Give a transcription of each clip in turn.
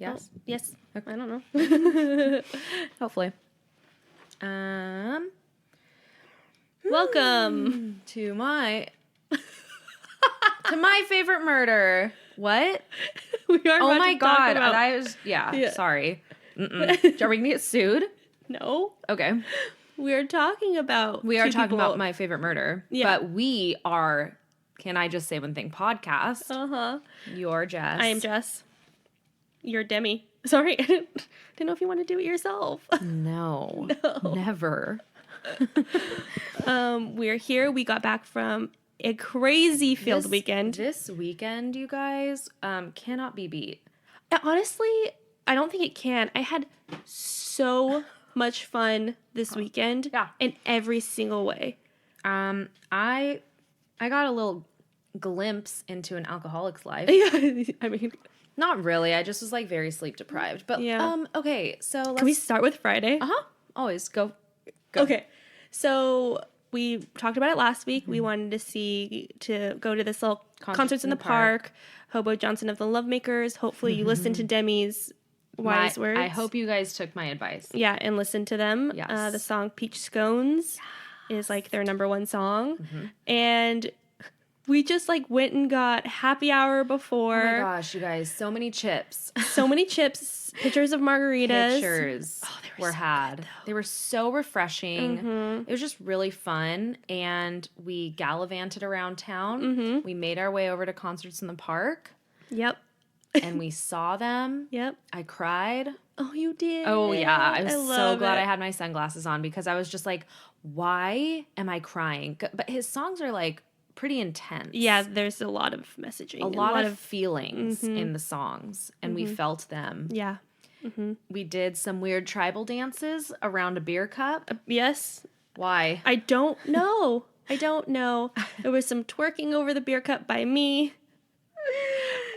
Yes? Oh, yes. Okay. I don't know. Hopefully. Welcome to my favorite murder. What? We are Oh about my to talk god. about... I was Yeah. sorry. Are we gonna get sued? No. Okay. We are talking about about my favorite murder. Yeah. But we are, can I just say one thing, podcast. Uh-huh. You're Jess. I am Jess. You're Demi. Sorry, I didn't know if you want to do it yourself. No. No. Never. We're here. We got back from a crazy field weekend. This weekend, you guys, cannot be beat. Honestly, I don't think it can. I had so much fun this weekend. Yeah. In every single way. I got a little glimpse into an alcoholic's life. Yeah, I mean, Not really. I just was like very sleep deprived. But Yeah. Okay, so let's can we start with Friday? always go. Okay. So we talked about it last week. We wanted to go to this little concerts in the park. Hobo Johnson of the Lovemakers. Hopefully you listened to Demi's wise words. I hope you guys took my advice. Yeah, and listened to them. Yes. The song Peach Scones is like their number one song. And we just like went and got happy hour before. Oh my gosh, you guys, so many chips. So many chips, pictures of margaritas. Pictures were had. They were so refreshing. It was just really fun, and we gallivanted around town. We made our way over to concerts in the park. Yep. And we saw them. Yep. I cried. Oh, you did? Oh, yeah. I was so glad it. I had my sunglasses on because I was just like, why am I crying? But his songs are like pretty intense. Yeah, there's a lot of messaging. A lot of feelings in the songs, and we felt them. Yeah. We did some weird tribal dances around a beer cup. Yes. Why? I don't know. There was some twerking over the beer cup by me.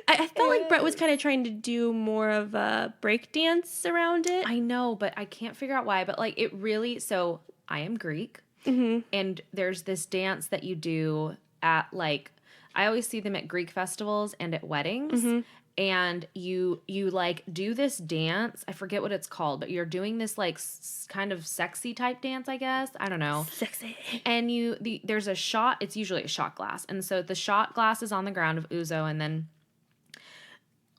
I felt like Brett was kind of trying to do more of a break dance around it. I know, but I can't figure out why. But like it really, so I am Greek, and there's this dance that you do at like, I always see them at Greek festivals and at weddings. And you like do this dance. I forget what it's called, but you're doing this like kind of sexy type dance, I guess. I don't know. Sexy. And there's a shot. It's usually a shot glass, and so the shot glass is on the ground of ouzo, and then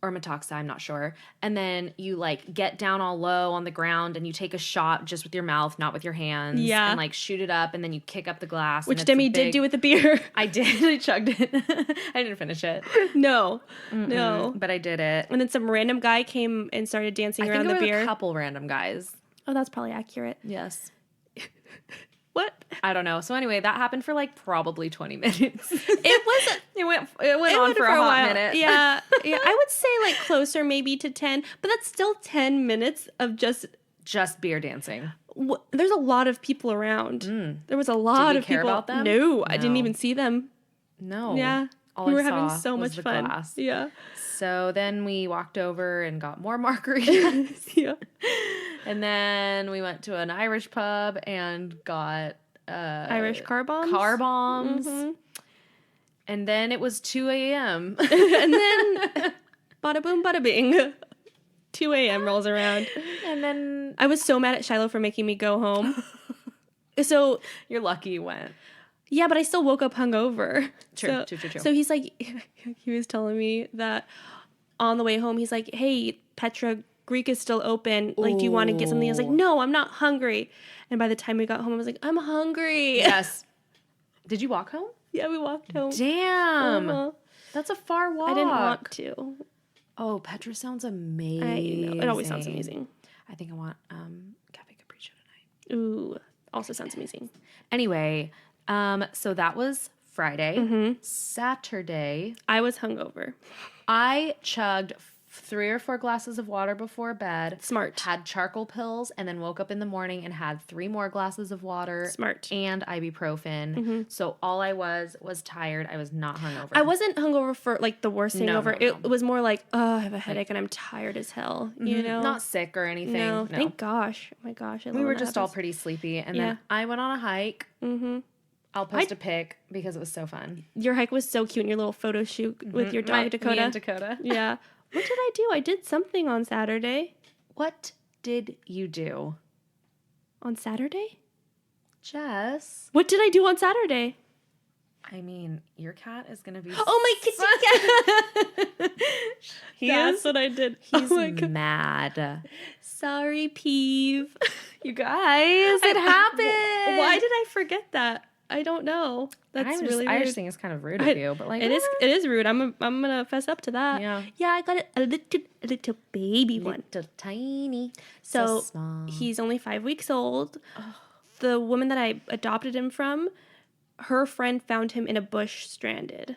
or metoxa, I'm not sure. And then you like get down all low on the ground and you take a shot just with your mouth, not with your hands. Yeah. And like shoot it up, and then you kick up the glass. Which Demi did do with the beer. I did. I chugged it. I didn't finish it. No. But I did it. And then some random guy came and started dancing around the beer. A couple random guys. Oh, that's probably accurate. Yes. What? I don't know. So anyway, that happened for like probably 20 minutes. It went on for a hot minute. Yeah. Yeah. I would say like closer maybe to 10, but that's still 10 minutes of just beer dancing. There's a lot of people around. There was a lot of care people. About them? No, I didn't even see them. No. Yeah. We were having so much fun. Glass. Yeah. So then we walked over and got more margaritas. Yeah. And then we went to an Irish pub and got Irish car bombs. And then it was 2 a.m. And then bada boom, bada bing. 2 a.m. rolls around. And then I was so mad at Shiloh for making me go home. So you're lucky you went. Yeah, but I still woke up hungover. True. So he's like, he was telling me that on the way home, he's like, hey, Petra, Greek is still open. Like, do you want to get something? I was like, no, I'm not hungry. And by the time we got home, I was like, I'm hungry. Yes. Did you walk home? Yeah, we walked home. Damn. That's a far walk. I didn't want to. Oh, Petra sounds amazing. I know. It always sounds amazing. I think I want Cafe Capriccio tonight. Ooh, also sounds amazing. Anyway, so that was Friday. Saturday, I was hungover. I chugged 3 or 4 glasses of water before bed. Smart. Had charcoal pills, and then woke up in the morning and had 3 more glasses of water. Smart. And ibuprofen. So all I was tired. I was not hungover. I wasn't hungover for like the worst hangover. No. It was more like, oh, I have a headache and I'm tired as hell. You know, not sick or anything. No, thank gosh. Oh my gosh, I love we were when that just all happens. pretty sleepy, and then I went on a hike. I'll post a pic because it was so fun. Your hike was so cute in your little photo shoot with your dog, Dakota. Me and Dakota. Yeah. What did I do? I did something on Saturday. What did you do? On Saturday? Jess. What did I do on Saturday? I mean, your cat is going to be... Oh, my kitty cat! That's what I did. He's mad. Sorry, Peeve. You guys, it happened. Why did I forget that? I don't know. That's really rude. I just think it's kind of rude of you, but like it is rude. I'm gonna fess up to that. Yeah. I got a little baby one, little tiny. So small. He's only 5 weeks old. Oh. The woman that I adopted him from, her friend found him in a bush stranded.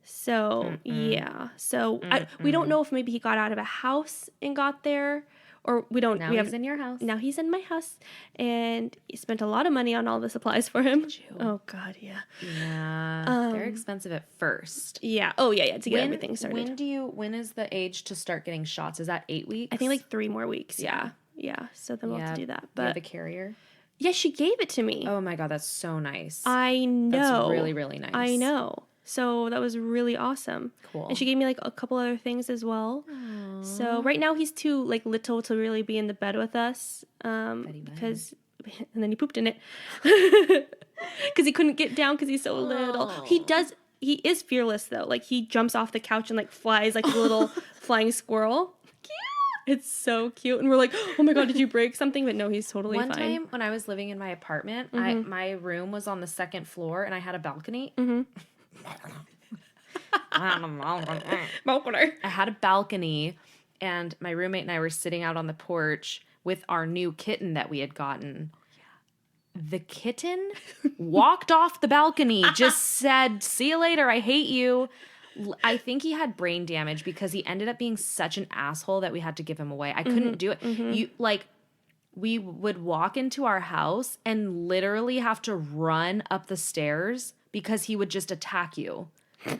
So yeah. So we don't know if maybe he got out of a house and got there. Or we don't. Now he's in your house. Now he's in my house, and you spent a lot of money on all the supplies for him. Did you? Oh God, yeah. Yeah, they're expensive at first. Yeah. Oh yeah. To get everything started. When is the age to start getting shots? Is that 8 weeks? I think like 3 more weeks. Yeah. So then we'll have to do that. But the carrier. Yeah, she gave it to me. Oh my God, that's so nice. I know. That's really, really nice. I know. So that was really awesome. Cool. And she gave me like a couple other things as well. Aww. So right now he's too like little to really be in the bed with us. Because and then he pooped in it. Because he couldn't get down because he's so little. He is fearless though. Like he jumps off the couch and like flies like a little flying squirrel. Cute. It's so cute. And we're like, oh my God, did you break something? But no, he's totally fine. One time when I was living in my apartment, my room was on the 2nd floor and I had a balcony. I had a balcony and my roommate and I were sitting out on the porch with our new kitten that we had gotten. The kitten walked off the balcony, just said, "See you later, I hate you." I think he had brain damage because he ended up being such an asshole that we had to give him away. I couldn't do it. We would walk into our house and literally have to run up the stairs because he would just attack you.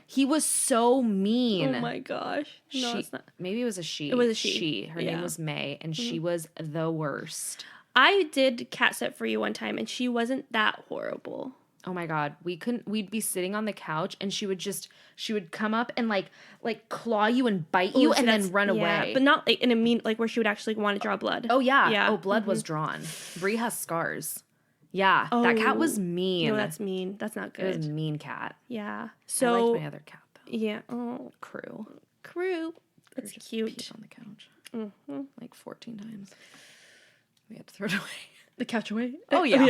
He was so mean. Oh my gosh. No, it's not. Maybe it was a she. It was a she. Her name was May, and she was the worst. I did cat sit for you one time, and she wasn't that horrible. Oh my God. We'd be sitting on the couch, and she would come up and like claw you and bite you and then run away. But not like in a mean, like where she would actually want to draw blood. Oh yeah. Yeah. Oh, blood was drawn. Brie has scars. Yeah, that cat was mean. No, that's mean. That's not good. It was a mean cat. Yeah. So I liked my other cat though. Yeah. Oh, Crew. That's cute. Peed on the couch. Like 14 times. We had to throw it away. The couch away? Oh yeah.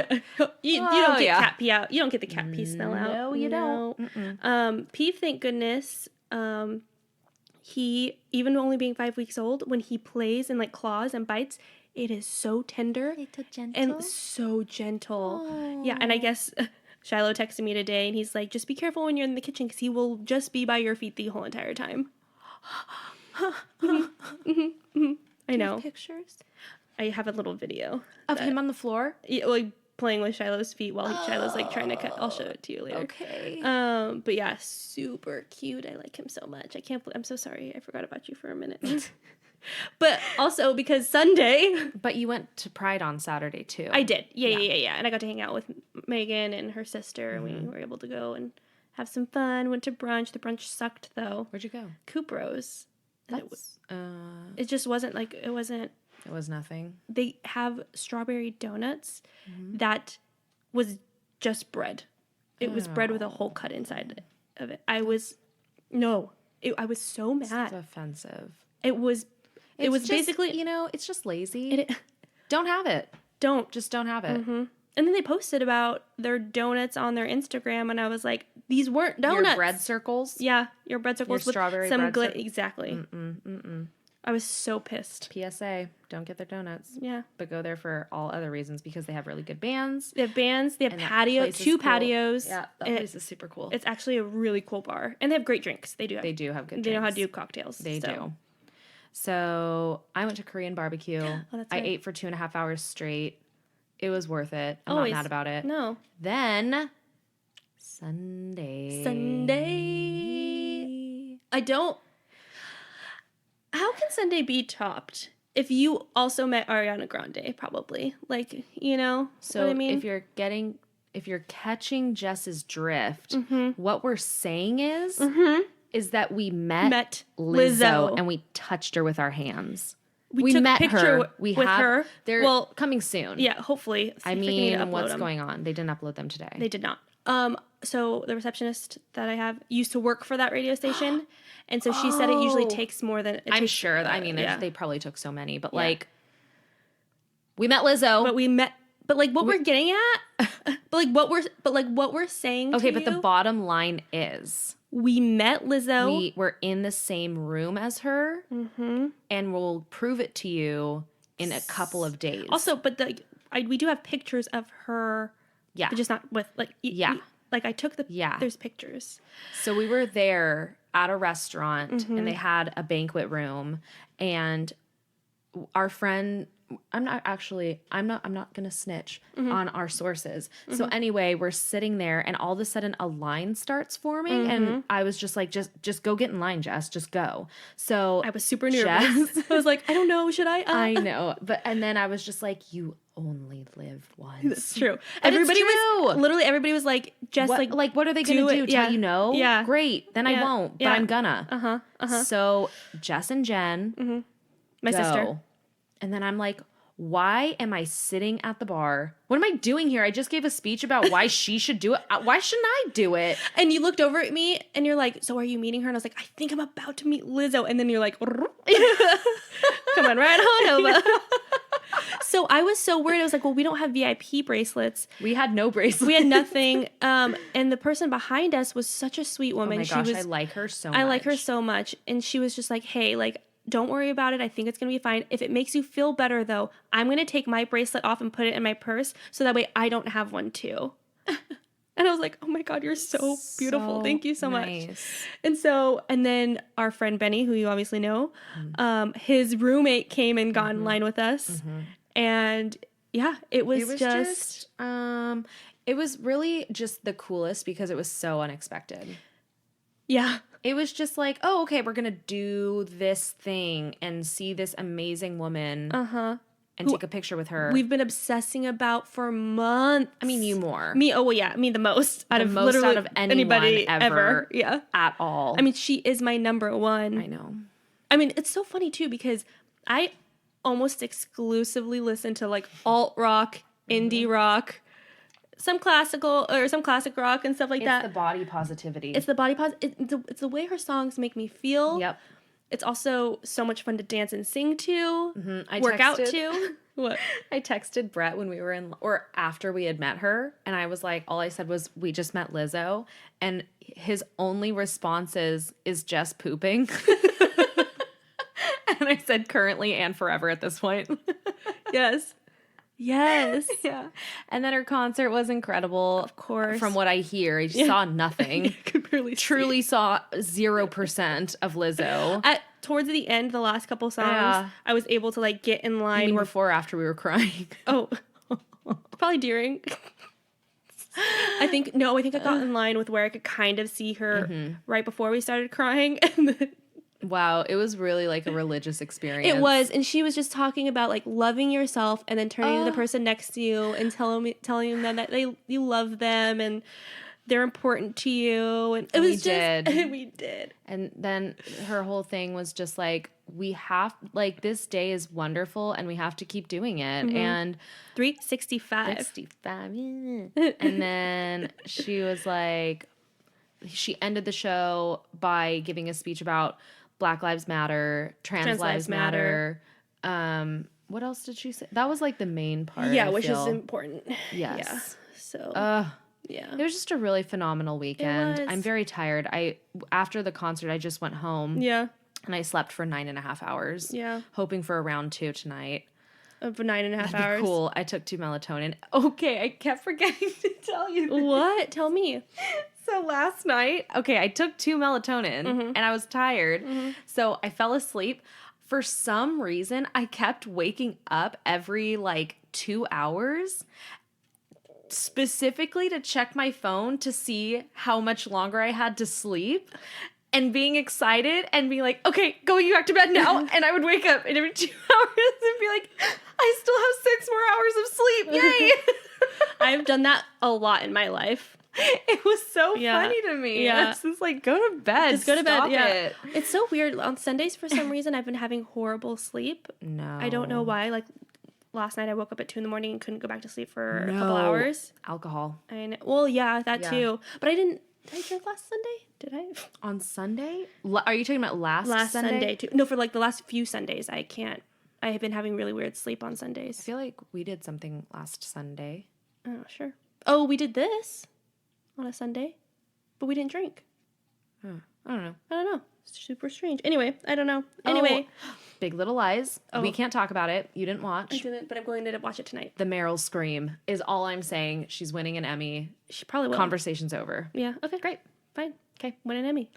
You don't get cat pee out. You don't get the cat pee smell out. No, you don't. Peeve, thank goodness. He, even only being 5 weeks old, when he plays and like claws and bites, it is so tender and so gentle. Aww. Yeah, and I guess Shiloh texted me today, and he's like, "Just be careful when you're in the kitchen, because he will just be by your feet the whole entire time." I know. Do you have pictures? I have a little video of him on the floor, like playing with Shiloh's feet while Shiloh's like trying to cut. I'll show it to you later. Okay. But yeah, super cute. I like him so much. I'm so sorry. I forgot about you for a minute. But also because Sunday. But you went to Pride on Saturday too. I did. Yeah. And I got to hang out with Megan and her sister. And we were able to go and have some fun. Went to brunch. The brunch sucked though. Where'd you go? Coopro's. It just wasn't like, it wasn't. It was nothing. They have strawberry donuts that was just bread. It was bread with a hole cut inside of it. I was so mad. It's offensive. It was just, basically, it's just lazy. Don't have it. Just don't have it. Mm-hmm. And then they posted about their donuts on their Instagram, and I was like, these weren't donuts. Your bread circles? Yeah, your bread circles with strawberry some bread exactly. I was so pissed. PSA, don't get their donuts. Yeah. But go there for all other reasons, because they have really good bands. They have bands. They have two patios. Yeah, that place is super cool. It's actually a really cool bar. And they have great drinks. They do have good drinks. They know how to do cocktails. They do. So I went to Korean barbecue. That's I right. ate for 2.5 hours straight. It was worth it. I'm not mad about it. No. Then Sunday. How can Sunday be topped if you also met Ariana Grande? Probably. Like, So what I mean? if you're getting if you're catching Jess's drift, what we're saying is that we met Lizzo and we touched her with our hands. We took met a picture her. We with have her. They're coming soon. Yeah, hopefully. I mean, what's going on? They didn't upload them today. They did not. So the receptionist that I have used to work for that radio station, and so she said it usually takes more than. I'm sure. They probably took so many, but like, we met Lizzo. But like what we're getting at, what we're saying. Okay, but the bottom line is we met Lizzo. We were in the same room as her, and we'll prove it to you in a couple of days. Also, but we do have pictures of her. Yeah, but just not with I took the There's pictures. So we were there at a restaurant, and they had a banquet room, and our friend. I'm not going to snitch on our sources. So anyway, we're sitting there and all of a sudden a line starts forming and I was just like, just go get in line, Jess, just go. So I was super nervous. I was like, I don't know. Should I? I know. And then I was just like, you only live once. That's true. Everybody was like, Jess, what are they going to do? Tell you no? Yeah. Great. Then I won't, but I'm gonna. So Jess and Jen, my sister. And then I'm like, why am I sitting at the bar? What am I doing here? I just gave a speech about why she should do it. Why shouldn't I do it? And you looked over at me and you're like, so are you meeting her? And I was like, I think I'm about to meet Lizzo. And then you're like, come on, right on over. So I was so worried. I was like, well, we don't have VIP bracelets. We had no bracelets. We had nothing. And the person behind us was such a sweet woman. Oh my gosh, I like her so much. I like her so much. And she was just like, hey, like, don't worry about it. I think it's going to be fine. If it makes you feel better, though, I'm going to take my bracelet off and put it in my purse so that way I don't have one, too. And I was like, oh, my God, you're so beautiful. Thank you so much. And then our friend Benny, who you obviously know, his roommate came and got in line with us. And, yeah, it was just it was really just the coolest because it was so unexpected. Yeah. It was just like, oh, okay, we're going to do this thing and see this amazing woman and take a picture with her. We've been obsessing about for months. I mean, you more. Me, oh, well, yeah. Me the most. Out of anybody ever. Yeah. At all. I mean, she is my number one. I know. I mean, it's so funny, too, because I almost exclusively listen to, like, alt rock, indie rock, some classic rock and stuff like that. It's the body positivity. It's the body it's the way her songs make me feel. Yep. It's also so much fun to dance and sing to. Work out to. What? I texted Brett when we were or after we had met her, and I was like, all I said was, we just met Lizzo, and his only response is Jess pooping? And I said currently and forever at this point. Yes. Yes. Yeah. And then her concert was incredible. Of course. From what I hear, I saw nothing. I could barely Truly saw 0% of Lizzo. Towards the end, the last couple songs, I was able to like get in line. Before or after we were crying? Oh, probably during. I think I got in line with where I could kind of see her right before we started crying. And then wow, it was really like a religious experience. It was, and she was just talking about like loving yourself and then turning to the person next to you and telling them that you love them and they're important to you. And we did. And then her whole thing was just like, this day is wonderful and we have to keep doing it. And 365. And then she was like, she ended the show by giving a speech about Black Lives Matter, Trans Lives Matter. What else did she say? That was like the main part. Yeah, which is important. Yes. Yeah. So. Yeah. It was just a really phenomenal weekend. I'm very tired. After the concert, I just went home. Yeah. And I slept for 9.5 hours. Yeah. Hoping for a round 2 tonight. Of 9.5 hours. Cool. I took 2 melatonin. Okay, I kept forgetting to tell you this. What? Tell me. So last night, I took 2 melatonin and I was tired. So I fell asleep. For some reason, I kept waking up every 2 hours, specifically to check my phone to see how much longer I had to sleep. And being excited and being like, okay, going back to bed now. And I would wake up in every 2 hours and be like, I still have 6 more hours of sleep. Yay. I've done that a lot in my life. It was so funny to me. Yeah. It's just like, go to bed. Just go to bed. Yeah. It. It's so weird. On Sundays, for some reason, I've been having horrible sleep. No. I don't know why. Like, last night I woke up at 2 a.m. and couldn't go back to sleep for a couple hours. Alcohol. I know. Well, yeah, that too. But did I drink last Sunday? Did I? On Sunday? Are you talking about last Sunday too? No, for like the last few Sundays. I have been having really weird sleep on Sundays. I feel like we did something last Sunday. Oh, sure. Oh, we did this on a Sunday, but we didn't drink. I don't know. It's super strange. Anyway, I don't know. Anyway. Big Little Lies. We can't talk about it. You didn't watch. I didn't, but I'm going to watch it tonight. The Meryl scream is all I'm saying. She's winning an Emmy. She probably will. Conversation's over. Yeah. Okay. Great. Fine. Okay. Win an Emmy.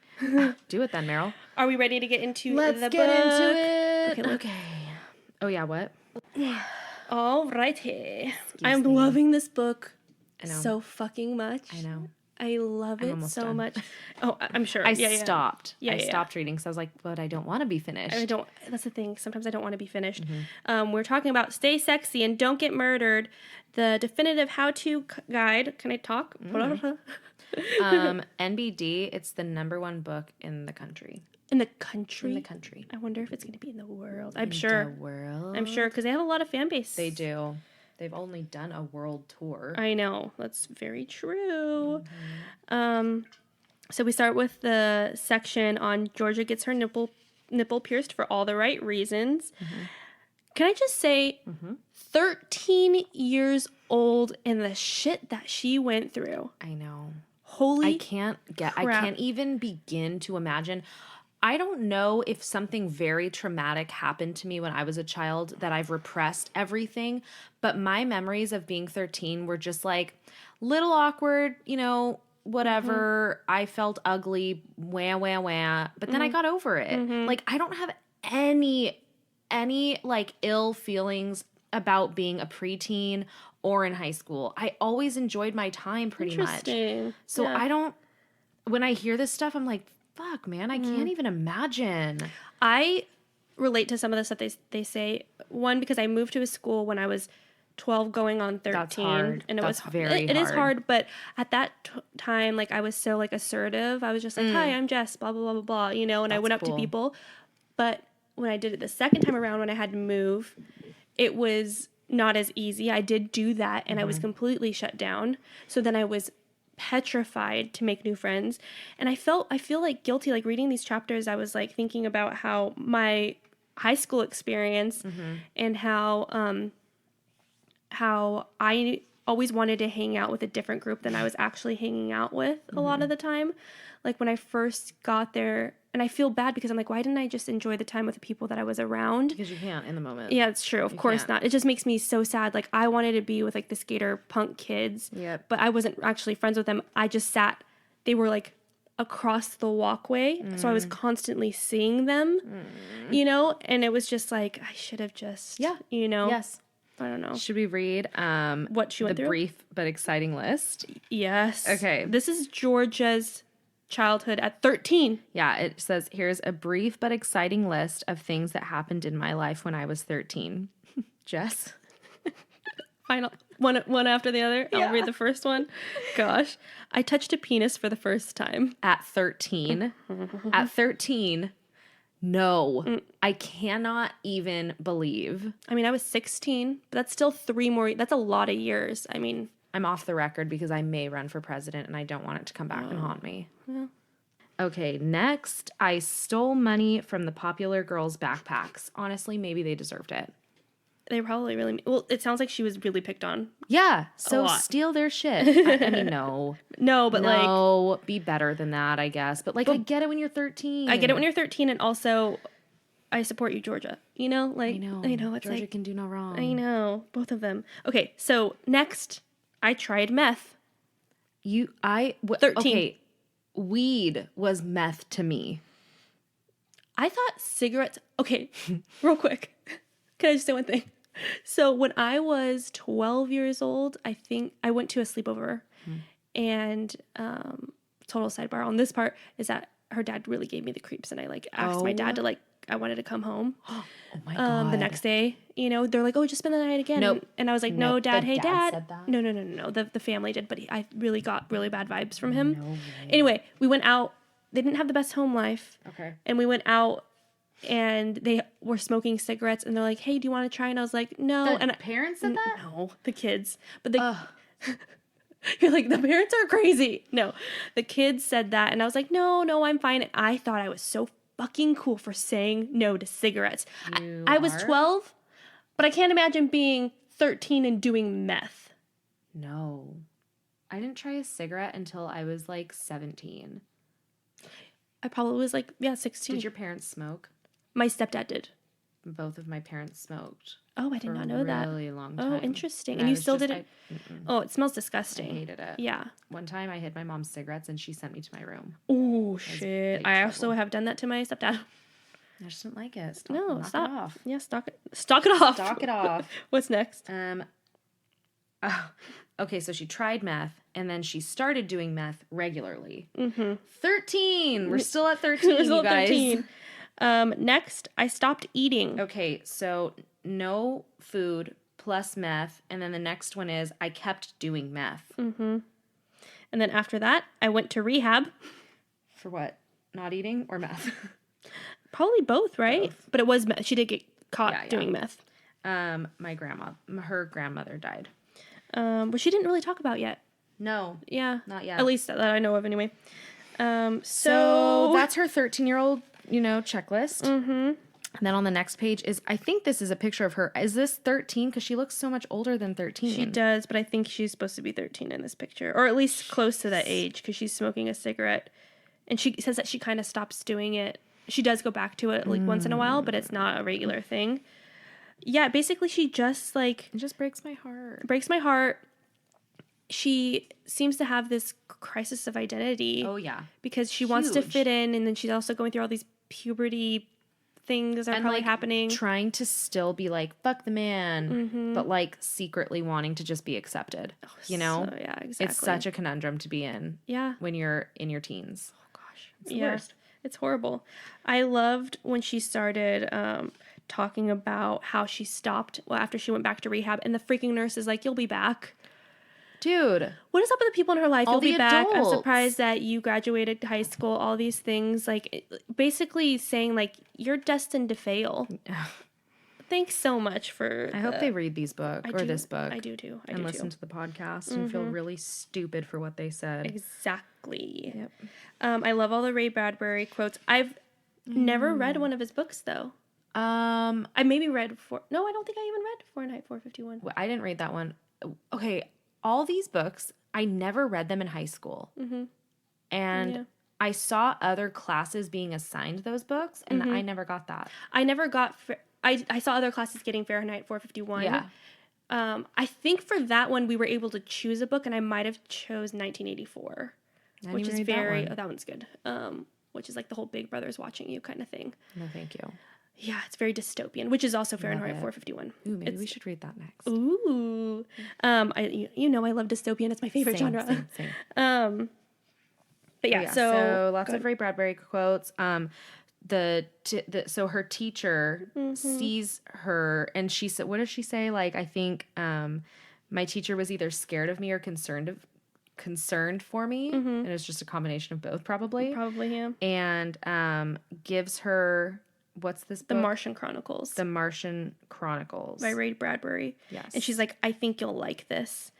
Do it then, Meryl. Are we ready to get into the book? Let's get into it. Okay. Oh, yeah. What? All righty. I'm loving this book so fucking much. I know. I love it so much. Oh, I'm sure. I stopped. Yeah, I stopped reading because I was like, but I don't want to be finished. That's the thing. Sometimes I don't want to be finished. We're talking about Stay Sexy and Don't Get Murdered, the definitive how-to guide. Can I talk? NBD, it's the #1 book in the country. In the country? In the country. I wonder if it's going to be in the world. I'm sure. The world? I'm sure, because they have a lot of fan base. They do. They've only done a world tour. I know. That's very true. So we start with the section on Georgia gets her nipple pierced for all the right reasons. Can I just say, 13 years old and the shit that she went through. I know. Holy I can't even begin to imagine. I don't know if something very traumatic happened to me when I was a child that I've repressed everything, but my memories of being 13 were just like little awkward, whatever. I felt ugly, wah, wah, wah. But then I got over it. Like, I don't have any like ill feelings about being a preteen or in high school. I always enjoyed my time pretty much. So when I hear this stuff, I'm like, fuck, man, I can't even imagine. I relate to some of the stuff they say. One, because I moved to a school when I was 12 going on 13. That's hard. And it is hard, but at that time, like, I was so, like, assertive. I was just like, hi, I'm Jess, blah, blah, blah, blah, blah, and I went up to people. But when I did it the second time around when I had to move, it was not as easy. I did do that, and I was completely shut down. So then I was petrified to make new friends, and I feel like guilty, like reading these chapters. I was like thinking about how my high school experience and how I always wanted to hang out with a different group than I was actually hanging out with a lot of the time. Like when I first got there, and I feel bad because I'm like, why didn't I just enjoy the time with the people that I was around? Because you can't in the moment. Yeah, it's true. Of course not. It just makes me so sad. Like, I wanted to be with like the skater punk kids, but I wasn't actually friends with them. I just sat. They were like across the walkway, so I was constantly seeing them, and it was just like, I should have just, Yes. I don't know. Should we read what she went through? The brief but exciting list? Yes. Okay. This is Georgia's childhood at 13. Yeah, it says, here's a brief but exciting list of things that happened in my life when I was 13. Jess? Final one after the other. I'll read the first one. Gosh. I touched a penis for the first time. At 13. At 13. No. I cannot even believe. I mean, I was 16, but that's still 3 more. That's a lot of years. I mean, I'm off the record because I may run for president and I don't want it to come back and haunt me. Yeah. Okay, next, I stole money from the popular girls' backpacks. Honestly, maybe they deserved it. They probably really... Well, it sounds like she was really picked on. Yeah, so steal their shit. I mean, no. No, but like... No, be better than that, I guess. But like, I get it when you're 13. I get it when you're 13, and also, I support you, Georgia. I know. It's Georgia like, can do no wrong. I know. Both of them. Okay, so next, I tried meth. 13. Okay, weed was meth to me. I thought cigarettes... Okay, real quick. Can I just say one thing? So when I was 12 years old, I think I went to a sleepover, and total sidebar on this part is that her dad really gave me the creeps, and I like asked my dad to like I wanted to come home. Oh my God. The next day, you know, they're like, oh, just spend the night again. Nope. And I was like, no, Dad, The hey, Dad. said that? No. The family did, but I really got really bad vibes from him. No way. Anyway, we went out. They didn't have the best home life. Okay. And we went out and they were smoking cigarettes and they're like, hey, do you want to try? And I was like, no. The parents said that? No, the kids. But you're like, the parents are crazy. No, the kids said that. And I was like, no, I'm fine. And I thought I was so fucking cool for saying no to cigarettes. I was 12, but I can't imagine being 13 and doing meth. No. I didn't try a cigarette until I was like 17. I probably was like, 16. Did your parents smoke? My stepdad did. Both of my parents smoked. Oh, I did not know that. For a really long time. Oh, interesting. And you still didn't? Oh, it smells disgusting. I hated it. Yeah. One time I hid my mom's cigarettes and she sent me to my room. Oh, shit. I also have done that to my stepdad. I just didn't like it. Knock it off. Yeah, stock it off. Stock it off. What's next? Okay, so she tried meth and then she started doing meth regularly. 13. We're still at 13, you guys. 13. Next, I stopped eating. Okay, so no food plus meth, and then the next one is I kept doing meth. And then after that, I went to rehab. For what? Not eating or meth? Probably both, right? Both. But it was meth. She did get caught doing meth. Her grandmother died. Which she didn't really talk about yet. No. Yeah. Not yet. At least that I know of anyway. So that's her 13-year-old, checklist. And then on the next page I think this is a picture of her. Is this 13? Because she looks so much older than 13. She does, but I think she's supposed to be 13 in this picture. Or at least close to that age, because she's smoking a cigarette. And she says that she kind of stops doing it. She does go back to it, like, once in a while, but it's not a regular thing. Yeah, basically she just, like... It just breaks my heart. Breaks my heart. She seems to have this crisis of identity. Oh, yeah. Because she wants to fit in, and then she's also going through all these puberty things are probably happening. Trying to still be like, fuck the man, but like secretly wanting to just be accepted. Oh, So, yeah, exactly. It's such a conundrum to be in. Yeah. When you're in your teens. Oh, gosh. It's the worst. It's horrible. I loved when she started talking about how she stopped after she went back to rehab, and the freaking nurse is like, you'll be back. Dude. What is up with the people in her life? You'll be back. Adults. I'm surprised that you graduated high school, all these things. Like, basically saying, like, you're destined to fail. Thanks so much for I hope they read these books, this book. I do, too. And listen to the podcast and feel really stupid for what they said. Exactly. Yep. I love all the Ray Bradbury quotes. I've never read one of his books, though. I maybe read No, I don't think I even read Fahrenheit 451. Well, I didn't read that one. Okay, all these books, I never read them in high school. And I saw other classes being assigned those books, and I never got that. I never got... I saw other classes getting Fahrenheit 451. Yeah. I think for that one, we were able to choose a book, and I might have chose 1984. Which is very... that one's good. Which is like the whole Big Brother's watching you kind of thing. No, thank you. Yeah, it's very dystopian, which is also Fahrenheit 451. Ooh, maybe we should read that next. Ooh. I love dystopian. It's my favorite genre. Same. But yeah, so lots of Ray Bradbury quotes. So her teacher sees her, and she said, what does she say? Like, I think my teacher was either scared of me or concerned for me, and it's just a combination of both, probably. Yeah. And gives her... What's this book? The Martian Chronicles. The Martian Chronicles. By Ray Bradbury. Yes. And she's like, I think you'll like this.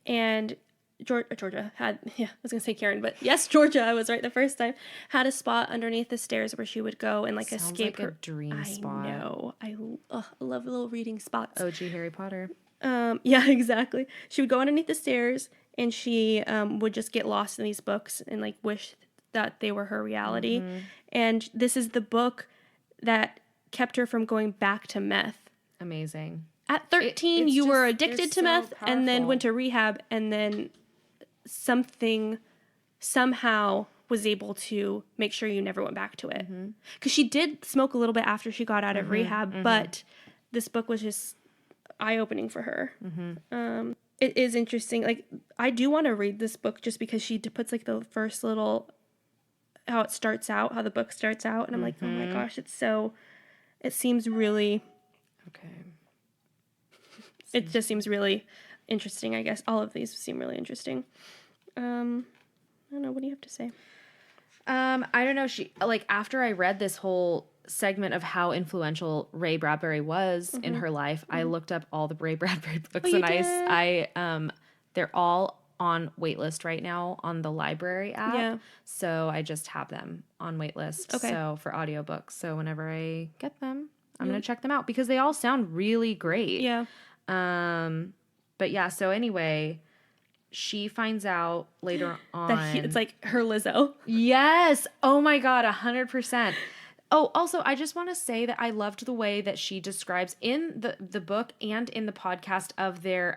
And Georgia had, I was going to say Karen, but yes, Georgia, I was right the first time, had a spot underneath the stairs where she would go and like escape her. A dream spot. I know. I love little reading spots. OG Harry Potter. Yeah, exactly. She would go underneath the stairs and she would just get lost in these books and like wish that they were her reality. And this is the book that kept her from going back to meth. Amazing. At 13, you were addicted to meth and then went to rehab, and then something somehow was able to make sure you never went back to it. Because she did smoke a little bit after she got out of rehab, but this book was just eye-opening for her. It is interesting. Like, I do want to read this book just because she puts like the first little how it starts out, how the book starts out, and I'm like, oh my gosh, it seems really, Okay. it just seems really interesting, I guess. All of these seem really interesting. I don't know, what do you have to say? I don't know. After I read this whole segment of how influential Ray Bradbury was in her life, I looked up all the Ray Bradbury books, you and did? they're all on waitlist right now on the library app. Yeah. So I just have them on waitlist. Okay. So for audiobooks. So whenever I get them, I'm going to check them out because they all sound really great. Yeah. But yeah, so anyway, she finds out later on. It's like her Lizzo. Yes. Oh my God, 100%. Oh, also, I just want to say that I loved the way that she describes in the book and in the podcast of their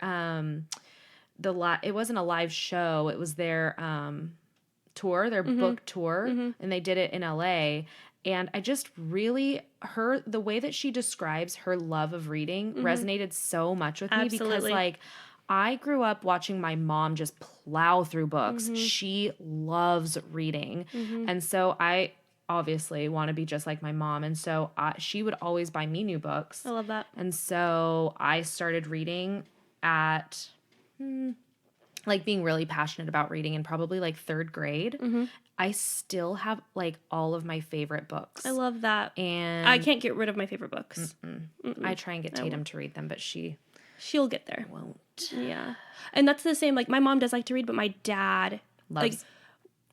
it wasn't a live show, it was their tour, their book tour, and they did it in LA. And I just really the way that she describes her love of reading resonated so much with me because like I grew up watching my mom just plow through books. She loves reading. And so I obviously want to be just like my mom. And so she would always buy me new books. I love that. And so I started reading at like being really passionate about reading in probably like 3rd grade. I still have like all of my favorite books. I love that. And I can't get rid of my favorite books. I try and get Tatum to read them, but she'll get there. Won't. Yeah. And that's the same. Like my mom does like to read, but my dad loves.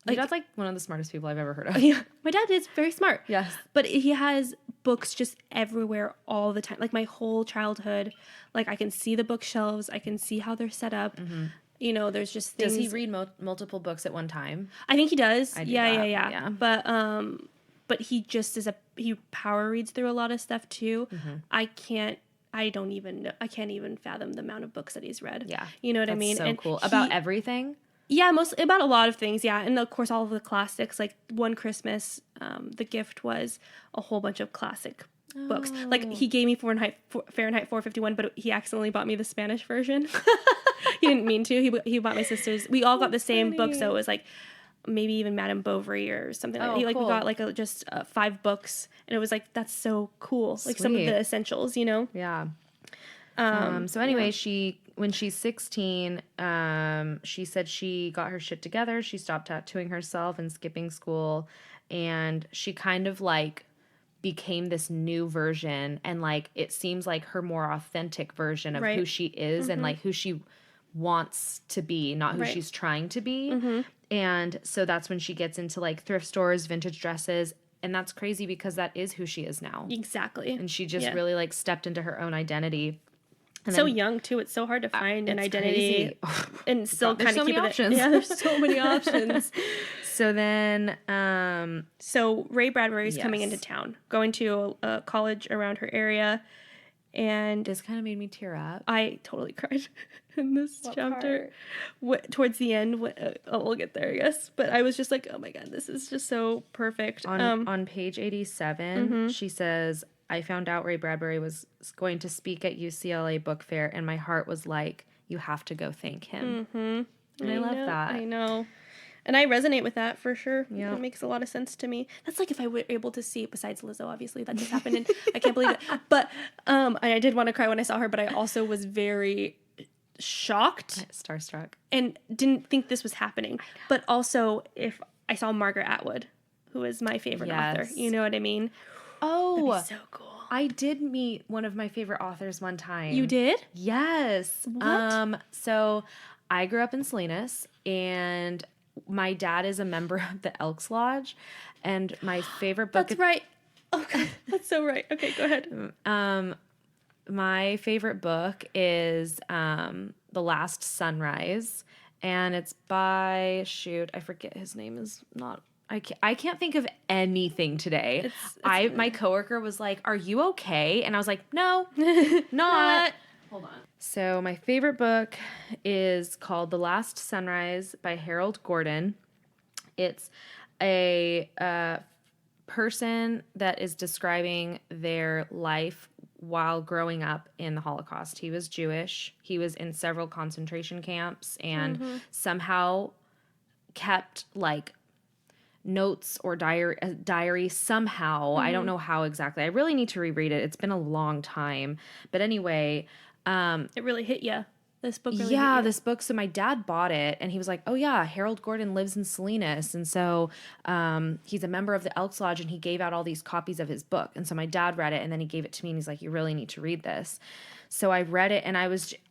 Your dad's like one of the smartest people I've ever heard of. Yeah. My dad is very smart. Yes. But he has books just everywhere all the time. Like my whole childhood, like I can see the bookshelves. I can see how they're set up. You know, there's just things. Does he read multiple books at one time? I think he does. I do Yeah. Yeah. But he just he power reads through a lot of stuff too. I can't even fathom the amount of books that he's read. Yeah. You know what I mean? So and cool. About everything? Yeah, mostly about a lot of things, yeah. And of course all of the classics, like one Christmas, the gift was a whole bunch of classic books. Like he gave me Fahrenheit 451, but he accidentally bought me the Spanish version. He didn't mean to. He bought my sisters. We all got the same book, so it was like maybe even Madame Bovary or something like that. We got like just 5 books, and it was like, that's so cool. Like some of the essentials, you know? Yeah. So anyway, when she's 16, she said she got her shit together. She stopped tattooing herself and skipping school, and she kind of like became this new version, and like it seems like her more authentic version of who she is and like who she wants to be, not who she's trying to be. And so that's when she gets into like thrift stores, vintage dresses, and that's crazy because that is who she is now. Exactly. And she just really like stepped into her own identity. And so young too. It's so hard to find an identity and still kind of keep options. Yeah, there's so many options. So then, so Ray Bradbury is coming into town, going to a college around her area, and this kind of made me tear up. I totally cried in this chapter. Towards the end, we'll get there, I guess. But I was just like, oh my God, this is just so perfect. On page 87, she says, I found out Ray Bradbury was going to speak at UCLA Book Fair, and my heart was like, you have to go thank him. And I love that. I know. And I resonate with that for sure. Yeah. It makes a lot of sense to me. That's like if I were able to see, besides Lizzo, obviously, that just happened, and I can't believe it. But I did want to cry when I saw her, but I also was very shocked. Starstruck. And didn't think this was happening. But also, if I saw Margaret Atwood, who is my favorite author. You know what I mean? Oh, that'd be so cool. I did meet one of my favorite authors one time. You did? Yes. What? So I grew up in Salinas, and my dad is a member of the Elks Lodge, and my favorite book. That's right. Okay, that's so right. Okay, go ahead. My favorite book is The Last Sunrise, and it's by I forget his name is not. I can't think of anything today. My coworker was like, "Are you okay?" And I was like, "No, not." Hold on. So my favorite book is called The Last Sunrise by Harold Gordon. It's a person that is describing their life while growing up in the Holocaust. He was Jewish. He was in several concentration camps and somehow kept like notes or diary somehow. I don't know how exactly. I really need to reread it. It's been a long time. But anyway, it really hit you. This book really hit you. this book. So my dad bought it and he was like, oh yeah, Harold Gordon lives in Salinas. And so he's a member of the Elks Lodge and he gave out all these copies of his book. And so my dad read it and then he gave it to me and he's like, you really need to read this. So I read it and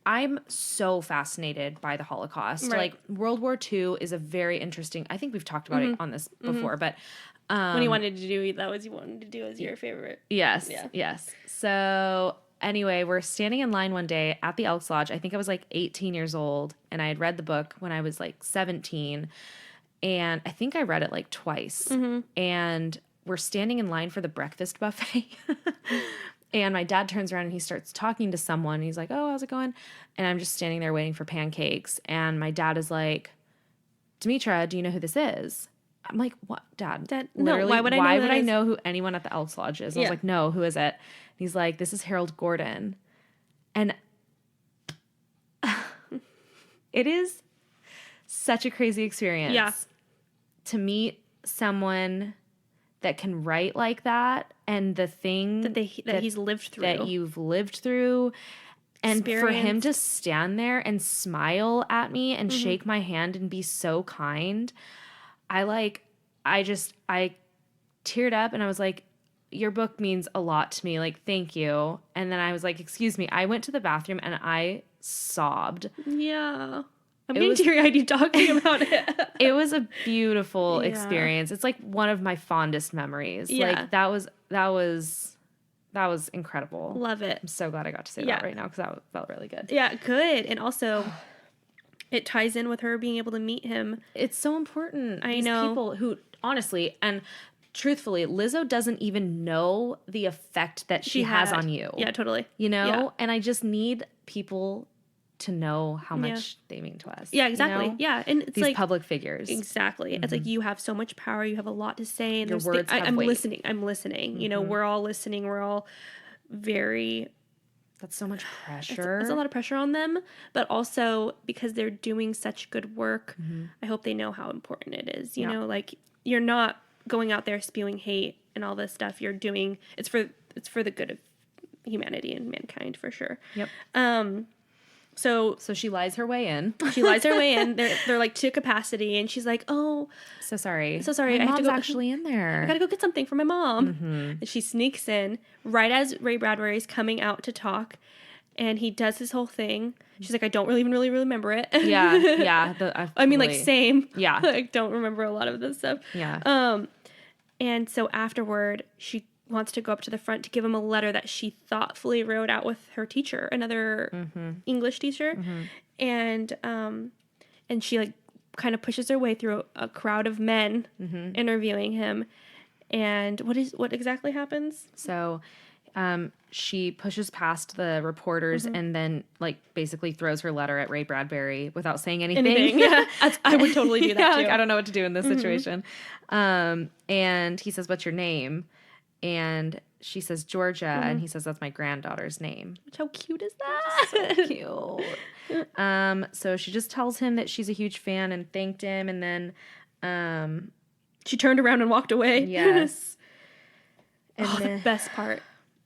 I'm so fascinated by the Holocaust. Right. Like World War II is a very interesting, I think we've talked about it on this before, but when you wanted to do that was you wanted to do as your favorite. yes, Yeah. yes. So anyway, we're standing in line one day at the Elks Lodge. I think I was like 18 years old and I had read the book when I was like 17 and I think I read it like twice. And we're standing in line for the breakfast buffet. And my dad turns around and he starts talking to someone. He's like, oh, how's it going? And I'm just standing there waiting for pancakes. And my dad is like, Demetra, do you know who this is? I'm like, what, Dad? No, why would I know who anyone at the Elks Lodge is? I was like, no, who is it? And he's like, this is Harold Gordon. And it is such a crazy experience. Yeah. To meet someone that can write like that and the thing that he's lived through. That you've lived through. And for him to stand there and smile at me and shake my hand and be so kind, I teared up and I was like, your book means a lot to me. Like, thank you. And then I was like, excuse me. I went to the bathroom and I sobbed. Yeah. I'm getting teary-eyed talking about it. It was a beautiful experience. It's like one of my fondest memories. Yeah. Like that was incredible. Love it. I'm so glad I got to say that right now because that felt really good. Yeah, good. And also, it ties in with her being able to meet him. It's so important. I know. People who, honestly, and truthfully, Lizzo doesn't even know the effect that she has on you. Yeah, totally. You know? Yeah. And I just need people to know how much they mean to us. Yeah, exactly. You know? Yeah. And it's these like public figures. Exactly. It's like you have so much power, you have a lot to say, and your words have I'm weight. listening. I'm listening. You know, we're all listening. We're all very That's so much pressure. It's a lot of pressure on them, but also because they're doing such good work, I hope they know how important it is. You know, like you're not going out there spewing hate and all this stuff. You're doing it's for the good of humanity and mankind for sure. Yep. So she lies her way in. She lies her way in. They're like to capacity, and she's like, "Oh, so sorry. My I have to go. Mom's Actually in there. I gotta go get something for my mom." And she sneaks in right as Ray Bradbury's coming out to talk, and he does his whole thing. She's like, "I don't really remember it." Yeah. I mean, like same. Yeah. I don't remember a lot of this stuff. Yeah. And so afterward, she wants to go up to the front to give him a letter that she thoughtfully wrote out with her teacher, another English teacher. And she like kind of pushes her way through a crowd of men interviewing him. And what exactly happens? So she pushes past the reporters and then like basically throws her letter at Ray Bradbury without saying anything. Yeah, I would totally do that too. Like, I don't know what to do in this situation. And he says, "What's your name?" And she says, "Georgia." And he says, "That's my granddaughter's name." How cute is that? So cute. So she just tells him that she's a huge fan and thanked him. And then she turned around and walked away. Yes. And the best part.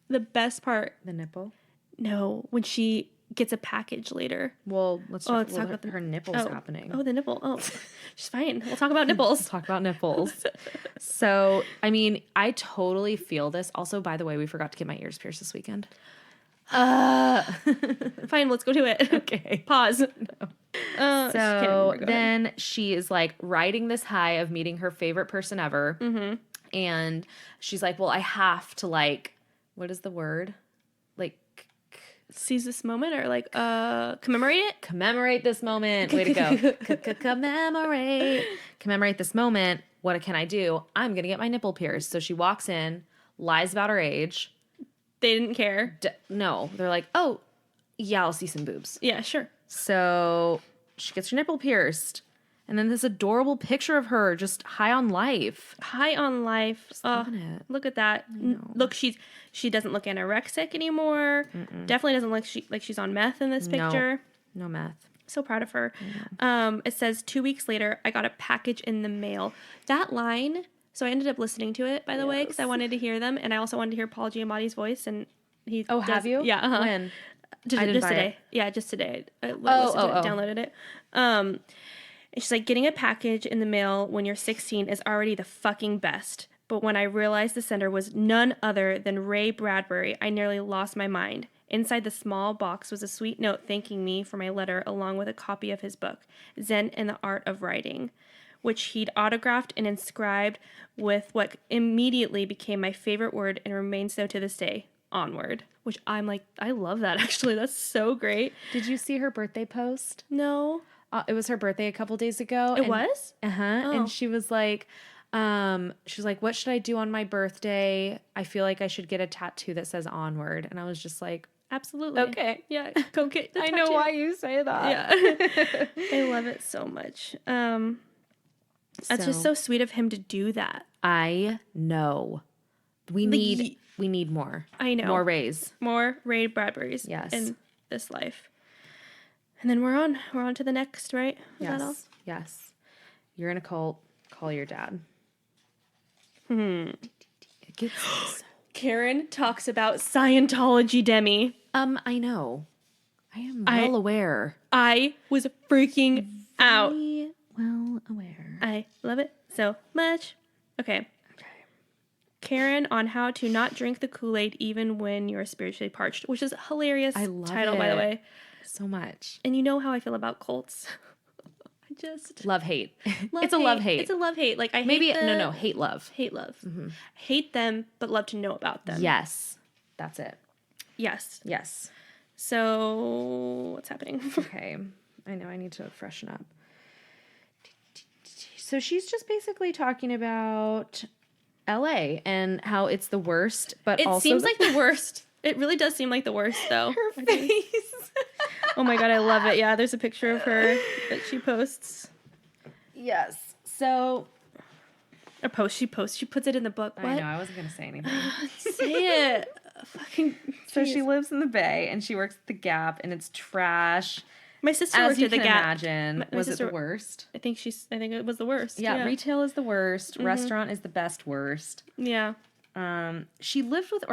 The best part. The nipple? No, when she gets a package later. Well, let's talk about her nipples happening. Oh, the nipple. Oh, she's fine. We'll talk about nipples. Let's talk about nipples. So, I mean, I totally feel this. Also, by the way, we forgot to get my ears pierced this weekend. Fine, let's go do it. Okay. Pause. No. So then she is like riding this high of meeting her favorite person ever. And she's like, well, I have to like, what is the word? Like, seize this moment or like commemorate it? Commemorate this moment. Way to go. Commemorate this moment. What can I do? I'm going to get my nipple pierced. So she walks in, lies about her age. They didn't care. No. They're like, oh, yeah, I'll see some boobs. Yeah, sure. So she gets her nipple pierced. And then this adorable picture of her just high on life. High on life. Look at that. Look, she doesn't look anorexic anymore. Definitely doesn't look like she's on meth in this picture. No meth. So proud of her. It says 2 weeks later, I got a package in the mail. That line. So I ended up listening to it, by the way, because I wanted to hear them, and I also wanted to hear Paul Giamatti's voice. And he have you? Yeah. Uh-huh. When? Just today. It. Yeah, just today. I downloaded it. And she's like, getting a package in the mail when you're 16 is already the fucking best. But when I realized the sender was none other than Ray Bradbury, I nearly lost my mind. Inside the small box was a sweet note thanking me for my letter, along with a copy of his book, Zen and the Art of Writing, which he'd autographed and inscribed with what immediately became my favorite word and remains so to this day, onward. Which I'm like, I love that, actually. That's so great. Did you see her birthday post? No. It was her birthday a couple days ago. It was? Uh-huh. Oh. And she was like, what should I do on my birthday? I feel like I should get a tattoo that says onward. And I was just like, absolutely. Okay. Yeah. Go get the I tattoo. know why you say that. Yeah. I love it so much. That's just so sweet of him to do that. I know. We need more. I know. More Rays. More Ray Bradburys. Yes. In this life. And then we're on to the next, right? Is that all? Yes. You're in a cult. Call your dad. Karen talks about Scientology, Demi. I know. I am well aware. I was freaking out. Well aware. I love it so much. Okay. Karen on how to not drink the Kool-Aid even when you're spiritually parched, which is a hilarious title, by the way. So much. And you know how I feel about cults. I just love hate. It's a love-hate. It's a love-hate. Like I hate hate love. Hate love. Mm-hmm. Hate them, but love to know about them. Yes. That's it. Yes. Yes. So what's happening? Okay. I know I need to freshen up. So she's just basically talking about LA and how it's the worst, but it seems like the worst. It really does seem like the worst, though. Her face. Oh my God, I love it. Yeah, there's a picture of her that she posts. Yes. So she puts it in the book. What? I know, I wasn't gonna say anything. Say it. Fucking. So she lives in the Bay and she works at the Gap and it's trash. My sister worked at the Gap. Imagine, was it the worst? I think it was the worst. Yeah, retail is the worst. Mm-hmm. Restaurant is the best worst. Yeah. She lived with,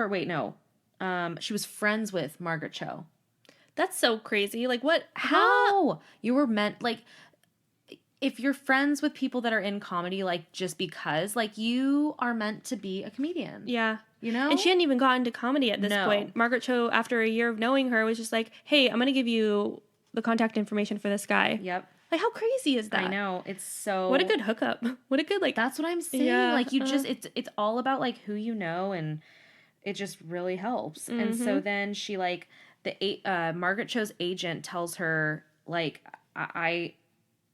she was friends with Margaret Cho. That's so crazy. Like, what? How? You were meant, like, if you're friends with people that are in comedy, like, just because, like, you are meant to be a comedian. Yeah. You know? And she hadn't even gotten to comedy at this point. Margaret Cho, after a year of knowing her, was just like, hey, I'm going to give you the contact information for this guy. Yep. Like, how crazy is that? I know. It's so... What a good hookup. What a good, like... That's what I'm saying. Yeah, like, you just... It's all about, like, who you know, and it just really helps. Mm-hmm. And so then she, like... Margaret Cho's agent tells her, like, I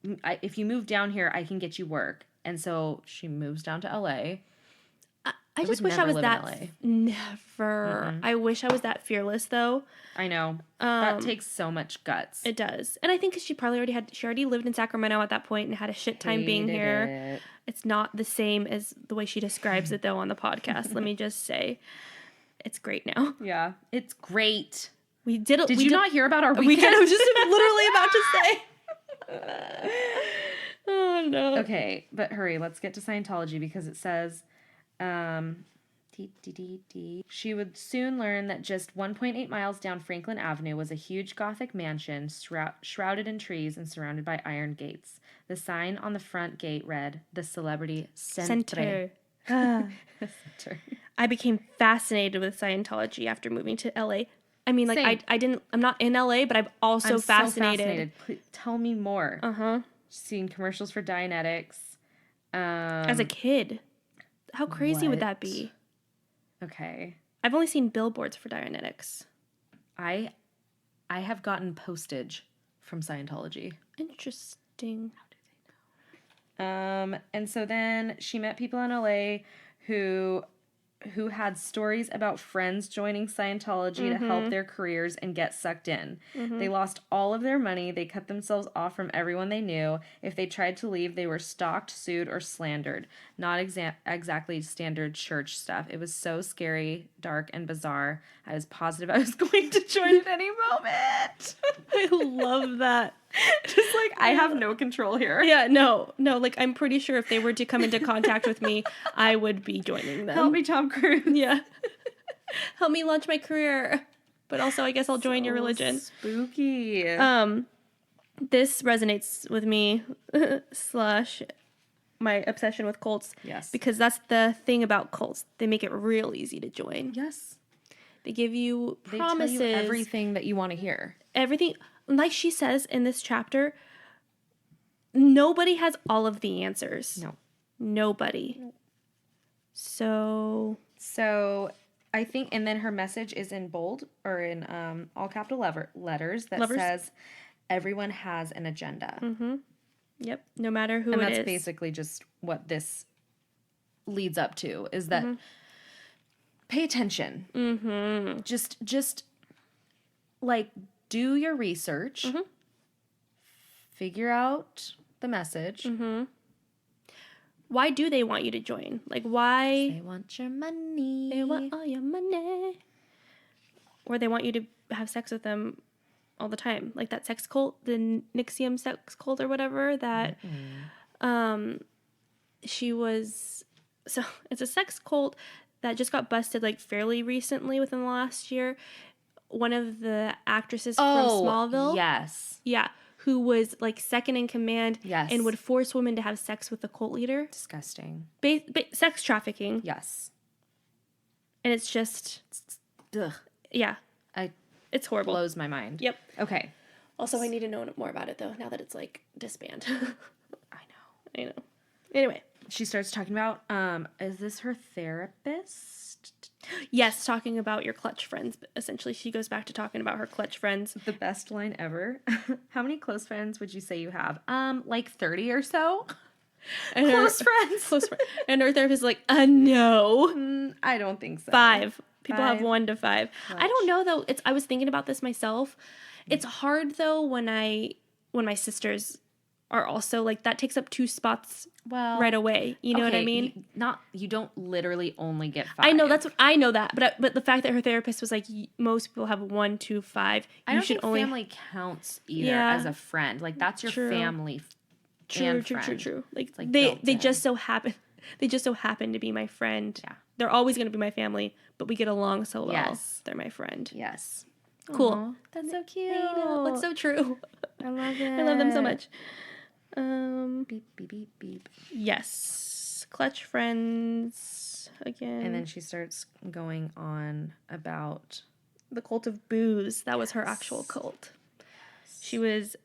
if you move down here, I can get you work. And so she moves down to LA. I just wish I was that. Never. Mm-hmm. I wish I was that fearless, though. I know. That takes so much guts. It does. And I think she already lived in Sacramento at that point and had a shit time being here. It's not the same as the way she describes it, though, on the podcast. Let me just say. It's great now. Yeah. It's great. We did it. Did you not hear about our weekend? I was just literally about to say. Oh, no. Okay, but hurry. Let's get to Scientology because it says, she would soon learn that just 1.8 miles down Franklin Avenue was a huge Gothic mansion shrouded in trees and surrounded by iron gates. The sign on the front gate read, "The Celebrity Center." Center. I became fascinated with Scientology after moving to LA. I mean, like, I'm not in LA, but I'm fascinated. So fascinated. Please, tell me more. Uh-huh. Seen commercials for Dianetics. As a kid. How crazy would that be? Okay. I've only seen billboards for Dianetics. I have gotten postage from Scientology. Interesting. How do they know? And so then she met people in LA who had stories about friends joining Scientology to help their careers and get sucked in. Mm-hmm. They lost all of their money. They cut themselves off from everyone they knew. If they tried to leave, they were stalked, sued, or slandered. Not exactly standard church stuff. It was so scary, dark, and bizarre. I was positive I was going to join at any moment. I love that. Just like, I have no control here. Yeah, no. Like, I'm pretty sure if they were to come into contact with me, I would be joining them. Help me, Tom Cruise. Yeah. Help me launch my career. But also, I guess I'll join your religion. Spooky. This resonates with me, / my obsession with cults. Yes. Because that's the thing about cults. They make it real easy to join. Yes. They give you promises. They tell you everything that you want to hear. Everything. Like she says in this chapter, nobody has all of the answers. No. Nobody. No. So I think, and then her message is in bold or in all capital letters that says, everyone has an agenda. Mm-hmm. Yep. No matter who and it is. And that's basically just what this leads up to, is that pay attention. Mm-hmm. Just like, do your research. Mm-hmm. Figure out the message. Mm-hmm. Why do they want you to join? Like, why? They want your money. They want all your money. Or they want you to have sex with them all the time. Like that sex cult, the Nixium sex cult or whatever, that she was... So, it's a sex cult that just got busted, like, fairly recently within the last year. One of the actresses from Smallville. Yes. Yeah. Who was, like, second in command. Yes. And would force women to have sex with the cult leader. Disgusting. Sex trafficking. Yes. And it's just... Ugh. Yeah. It's horrible. Blows my mind. Yep. Okay. Also, I need to know more about it, though, now that it's, like, disband. I know. Anyway. She starts talking about, is this her therapist? Yes, talking about your clutch friends. Essentially, she goes back to talking about her clutch friends. The best line ever. How many close friends would you say you have? Like 30 or so? And close friends. And her therapist is like, no. I don't think so. 5. People have 1 to 5. Clutch. I don't know, though. I was thinking about this myself. It's hard, though, when my sisters are also, like, that takes up 2 spots right away. You know what I mean? You don't literally only get 5. I know that, but the fact that her therapist was like, most people have 1 to 5. I don't think family counts either as a friend. Like, that's your family. True. Like they just so happen to be my friend. Yeah. They're always going to be my family, but we get along so well. Yes. They're my friend. Yes. Cool. Aww, that's so cute. I know. It's so true. I love it. I love them so much. Beep, beep, beep, beep. Yes. Clutch friends again. And then she starts going on about the cult of booze. That was her actual cult. She is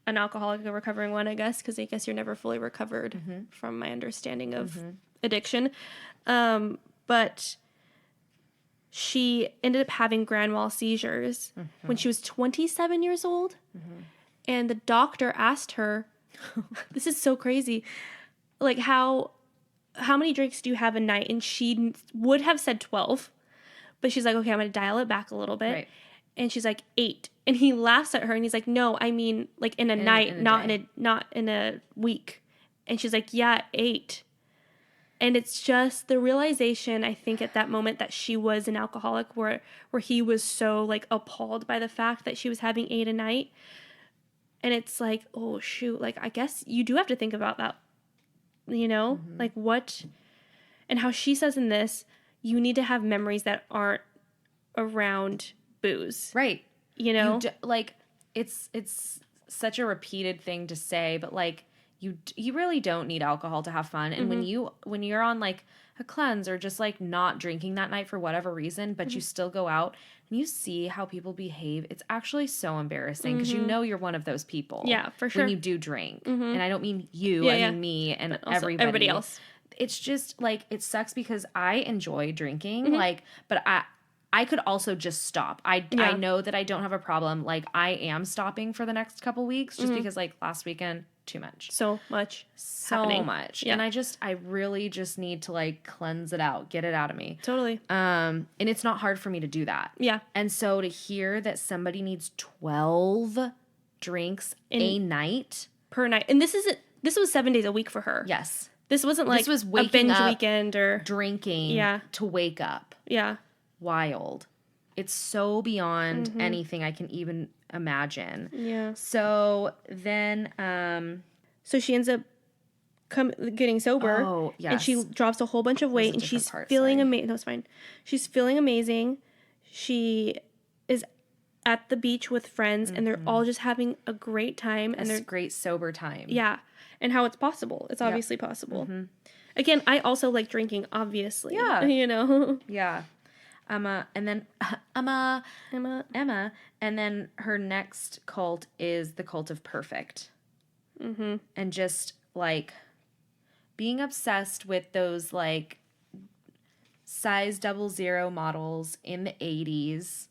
an alcoholic, a recovering one, I guess, because I guess you're never fully recovered from my understanding of addiction. But she ended up having grand mal seizures when she was 27 years old. And the doctor asked her, this is so crazy, like, how many drinks do you have a night? And she would have said 12, but she's like, okay, I'm going to dial it back a little bit. Right. And she's like, 8. And he laughs at her and he's like, no, I mean, like, in a night, not in a week. And she's like, yeah, 8. And it's just the realization, I think, at that moment that she was an alcoholic, where he was so, like, appalled by the fact that she was having 8 a night. And it's like, oh, shoot, like, I guess you do have to think about that, you know? Like, what, and how she says in this, you need to have memories that aren't around booze. Right. You know? Like, it's such a repeated thing to say, but, like, you really don't need alcohol to have fun. And when you're on, like, a cleanse or just, like, not drinking that night for whatever reason, but you still go out and you see how people behave, it's actually so embarrassing because you know you're one of those people. Yeah, for sure. When you do drink. And I don't mean you, I mean me and everybody else. It's just, like, it sucks because I enjoy drinking, like, but I could also just stop. I know that I don't have a problem. Like, I am stopping for the next couple weeks just because, like, last weekend, too much. So much. Yeah. And I really just need to, like, cleanse it out, get it out of me. Totally. And it's not hard for me to do that. Yeah. And so to hear that somebody needs 12 drinks a night. Per night. And this was 7 days a week for her. Yes. This wasn't like a binge weekend or drinking to wake up. Yeah. Wild. It's so beyond anything I can even imagine. Yeah. So then, so she ends up getting sober. Oh, yes. And she drops a whole bunch of weight, and she's feeling amazing. No, it's fine. She's feeling amazing. She is at the beach with friends, and they're all just having a great time. And they're great sober time. Yeah. And how it's possible. It's obviously possible. Again, I also like drinking, obviously. Yeah. You know? Yeah. And then Emma. And then her next cult is the cult of perfect. And just, like, being obsessed with those, like, size 00 models in the 80s.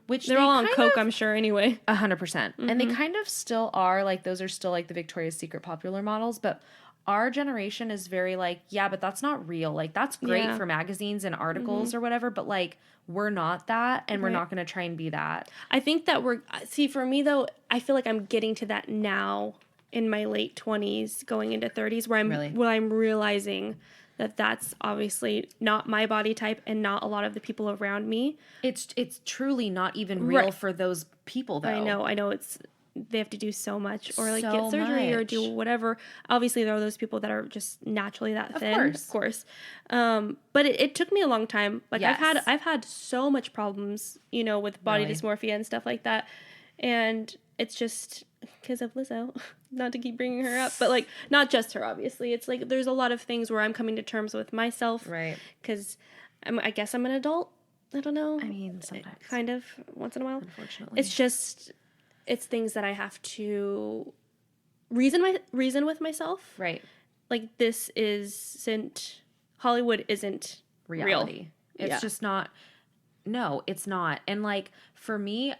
Which they're all on coke, I'm sure, anyway. 100%. And they kind of still are, like, those are still, like, the Victoria's Secret popular models, but our generation is very, like, yeah, but that's not real. Like, that's great for magazines and articles or whatever, but, like, we're not that, and we're not going to try and be that. I think that for me, though, I feel like I'm getting to that now in my late 20s, going into 30s, where I'm realizing that that's obviously not my body type and not a lot of the people around me. It's truly not even real for those people, though. I know they have to do so much, or like get surgery or do whatever. Obviously, there are those people that are just naturally that thin, of course. But it took me a long time. Like I've had so much problems, you know, with body dysmorphia and stuff like that, and it's just because of Lizzo. Not to keep bringing her up, but like not just her. Obviously, it's like there's a lot of things where I'm coming to terms with myself, right? Because I guess I'm an adult. I don't know. I mean, sometimes, kind of, once in a while. Unfortunately, it's things that I have to reason with myself. Right. Like Hollywood isn't reality. Real. It's just not. No, it's not. And like for me,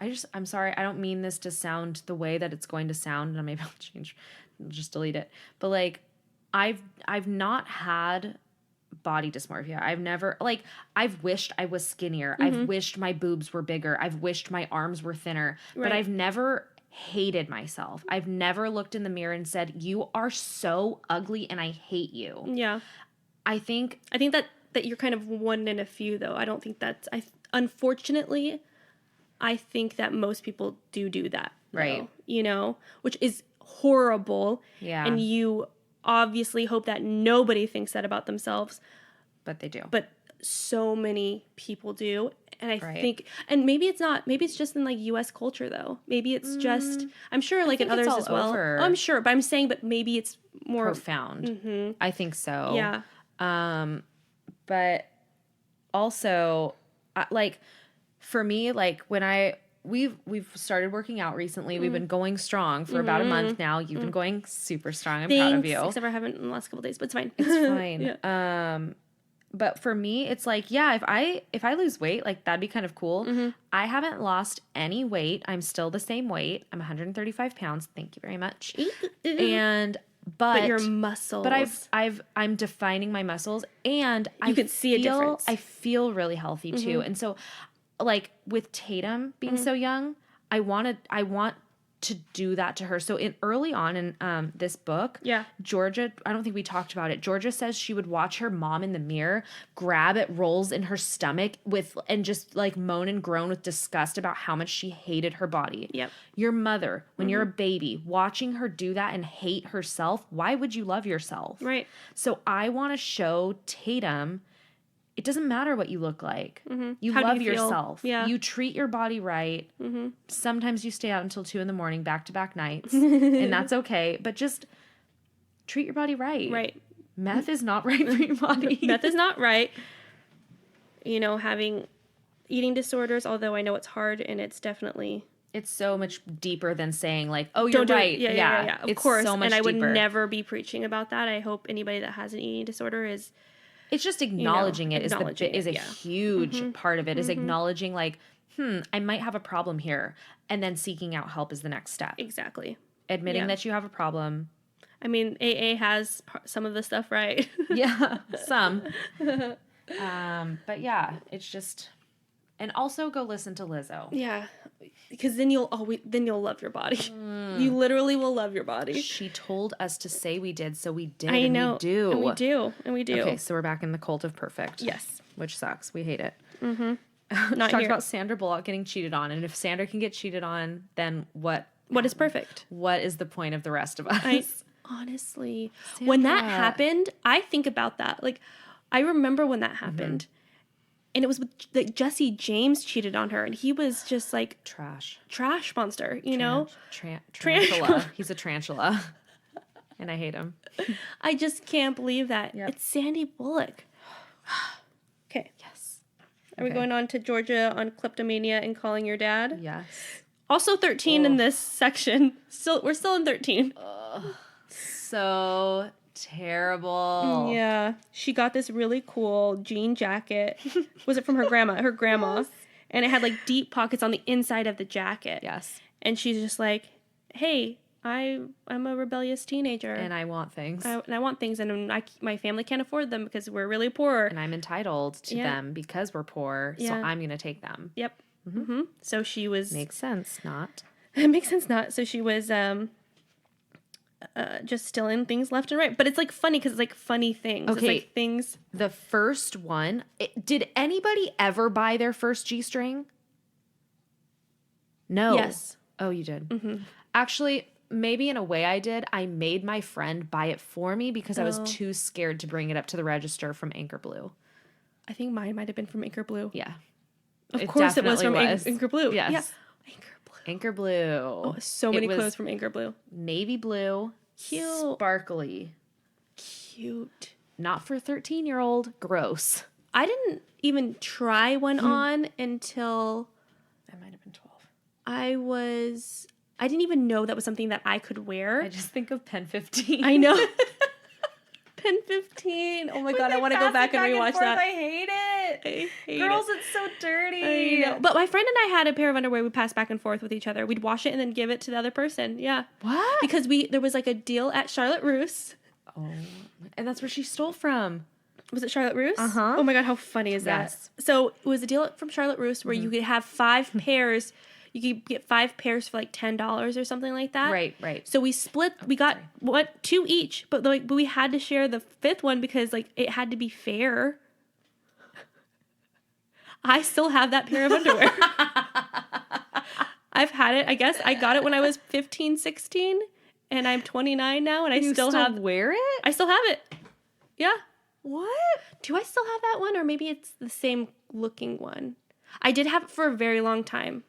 I'm sorry, I don't mean this to sound the way that it's going to sound, and maybe I'll just delete it. But like, I've not had body dysmorphia. I've wished I was skinnier. I've wished my boobs were bigger. I've wished my arms were thinner. Right. But I've never hated myself. I've never looked in the mirror and said, you are so ugly and I hate you. Yeah. I think that you're kind of one in a few, though. I don't think unfortunately, I think that most people do that. Right. Though, you know, which is horrible. Yeah. And you obviously hope that nobody thinks that about themselves. But they do. But so many people do. And I think, and maybe it's just in like U.S. culture, though. Maybe it's just, I'm sure like in others as well. Oh, I'm sure, but I'm saying, but maybe it's more profound. Mm-hmm. I think so. Yeah. But also, like, for me, like when we've started working out recently. We've been going strong for about a month now. You've been going super strong. I'm proud of you. Except for I haven't in the last couple of days, but it's fine. It's fine. Yeah. But for me, it's like, yeah, if I lose weight, like that'd be kind of cool. Mm-hmm. I haven't lost any weight. I'm still the same weight. I'm 135 pounds. Thank you very much. But your muscles. But I'm defining my muscles, and you can see a difference. I feel really healthy too. And so, like with Tatum being so young, I want to do that to her. So early on in this book, Georgia, I don't think we talked about it. Georgia says she would watch her mom in the mirror, grab at rolls in her stomach and just like moan and groan with disgust about how much she hated her body. Yep. Your mother, when you're a baby, watching her do that and hate herself, why would you love yourself? Right. So I want to show Tatum, it doesn't matter what you look like. Mm-hmm. You love yourself. Yeah. You treat your body right. Mm-hmm. Sometimes you stay out until 2 a.m, back-to-back nights, and that's okay. But just treat your body right. Right. Meth is not right for your body. Meth is not right. You know, having eating disorders, although I know it's hard, and it's definitely... It's so much deeper than saying like, oh, you're right. Yeah. Of course. So much and I would never be preaching about that. I hope anybody that has an eating disorder is... It's just acknowledging it is a huge part of it, is acknowledging like, I might have a problem here. And then seeking out help is the next step. Exactly. Admitting that you have a problem. I mean, AA has some of the stuff right. Yeah, some. But yeah, it's just... And also go listen to Lizzo. Yeah. Because then you'll love your body. You literally will love your body. She told us to say we did, so we did. I know. We do. And we do. Okay, so we're back in the cult of perfect. Yes. Which sucks. We hate it. Mm-hmm. She Not talked here. about Sandra Bullock getting cheated on, and if Sandra can get cheated on, then what What is perfect? What is the point of the rest of us? Honestly, when that Sandra. happened, I think about that. Like, I remember when that happened. And it was with, like, Jesse James cheated on her, and he was just like Trash monster, you know? Tarantula. He's a tarantula. And I hate him. I just can't believe that. Yep. It's Sandy Bullock. Okay. Yes. Are we going on to Georgia on kleptomania and calling your dad? Yes. Also 13 in this section. We're still in 13. So terrible. Yeah. She got this really cool jean jacket. Was it from her grandma? Her grandma. Yes. And it had like deep pockets on the inside of the jacket. Yes. And she's just like, hey, I'm a rebellious teenager. And I want things. I want things, and my family can't afford them because we're really poor. And I'm entitled to them because we're poor, so I'm going to take them. Yep. Mm-hmm. So she was... Makes sense, not. It makes sense, not. So she was just stealing things left and right. But it's like funny because it's like funny things. Okay. It's like things... The first one, did anybody ever buy their first G-string? No. Yes. Oh, you did? Mm-hmm. Actually... Maybe in a way I did. I made my friend buy it for me because I was too scared to bring it up to the register from Anchor Blue. I think mine might have been from Anchor Blue. Yeah. Of course it was from was. Anchor Blue. Yes. Yeah. Anchor Blue. Anchor Blue. Oh, so many clothes from Anchor Blue. Navy blue. Cute. Sparkly. Cute. Not for 13-year-old. Gross. I didn't even try one on until... That might have been 12. I didn't even know that was something that I could wear. I just think of Pen 15. I know. Pen 15. Oh my God, I want to go back and rewatch that. I hate it. I hate Girls, it. it's so dirty. I know. But my friend and I had a pair of underwear we passed back and forth with each other. We'd wash it and then give it to the other person. Yeah. What? Because there was like a deal at Charlotte Russe. Oh. And that's where she stole from. Was it Charlotte Russe? Uh-huh. Oh my God, how funny is Yes. that? So it was a deal from Charlotte Russe where you could have 5 pairs. You could get 5 pairs for like $10 or something like that. Right. So we split. We got 2 each, but we had to share the 5th one because like it had to be fair. I still have that pair of underwear. I've had it. I guess I got it when I was 15, 16, and I'm 29 now, and I still wear it? I still have it. Yeah. What? Do I still have that one, or maybe it's the same looking one? I did have it for a very long time.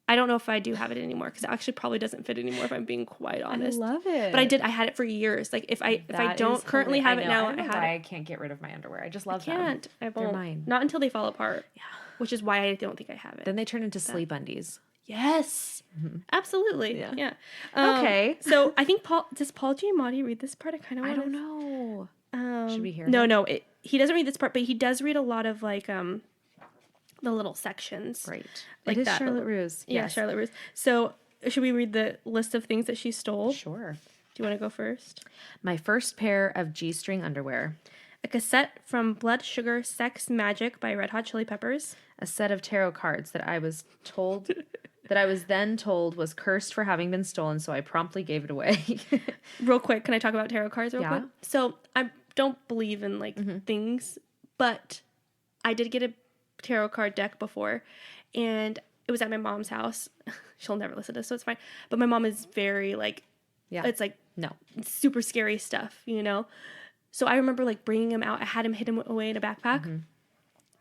I don't know if I do have it anymore because it actually probably doesn't fit anymore if I'm being quite honest. I love it. But I had it for years. Like if I don't currently have it now, I had it. I can't get rid of my underwear. I just love them. I can't. I won't. They're mine. Not until they fall apart. Yeah. Which is why I don't think I have it. Then they turn into sleep undies. Yes. Mm-hmm. Absolutely. Yeah. Okay. So I think does Paul Giamatti read this part? I don't know. Should we hear No. He doesn't read this part, but he does read a lot of like the little sections. Right. Like it is that. Charlotte Russe. Yeah, Yes. Charlotte Russe. So should we read the list of things that she stole? Sure. Do you want to go first? My first pair of G-string underwear. A cassette from Blood Sugar Sex Magic by Red Hot Chili Peppers. A set of tarot cards that I was then told was cursed for having been stolen, so I promptly gave it away. Real quick, can I talk about tarot cards real quick? So I don't believe in like things, but I did get a tarot card deck before, and it was at my mom's house. She'll never listen to this, so it's fine. But my mom is very like, it's like super scary stuff, you know? So I remember like bringing him out. I had him hidden away in a backpack, and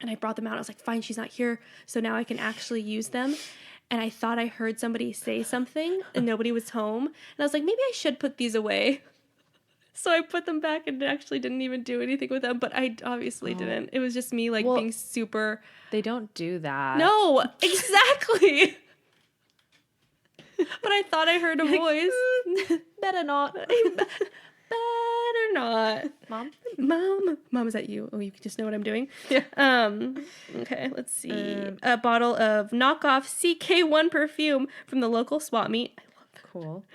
I brought them out. I was like, fine, she's not here, so now I can actually use them. And I thought I heard somebody say something, and nobody was home. And I was like, maybe I should put these away. So I put them back and actually didn't even do anything with them, but I obviously didn't. It was just me like being super... They don't do that. No, exactly. But I thought I heard a voice. Better not. Better not. Mom, is that you? Oh, you just know what I'm doing? Yeah. Okay, let's see. A bottle of knockoff CK1 perfume from the local swap meet. I love that. Cool.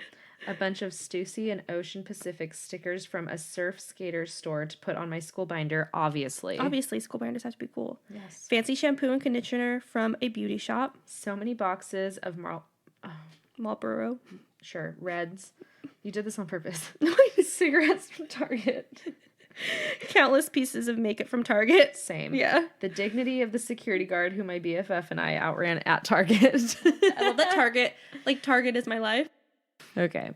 A bunch of Stussy and Ocean Pacific stickers from a surf skater store to put on my school binder, obviously. Obviously, school binders have to be cool. Yes. Fancy shampoo and conditioner from a beauty shop. So many boxes of Marlboro. Sure, Reds. You did this on purpose. Cigarettes from Target. Countless pieces of makeup from Target. Same. Yeah. The dignity of the security guard who my BFF and I outran at Target. I love that Target. Like, Target is my life. Okay.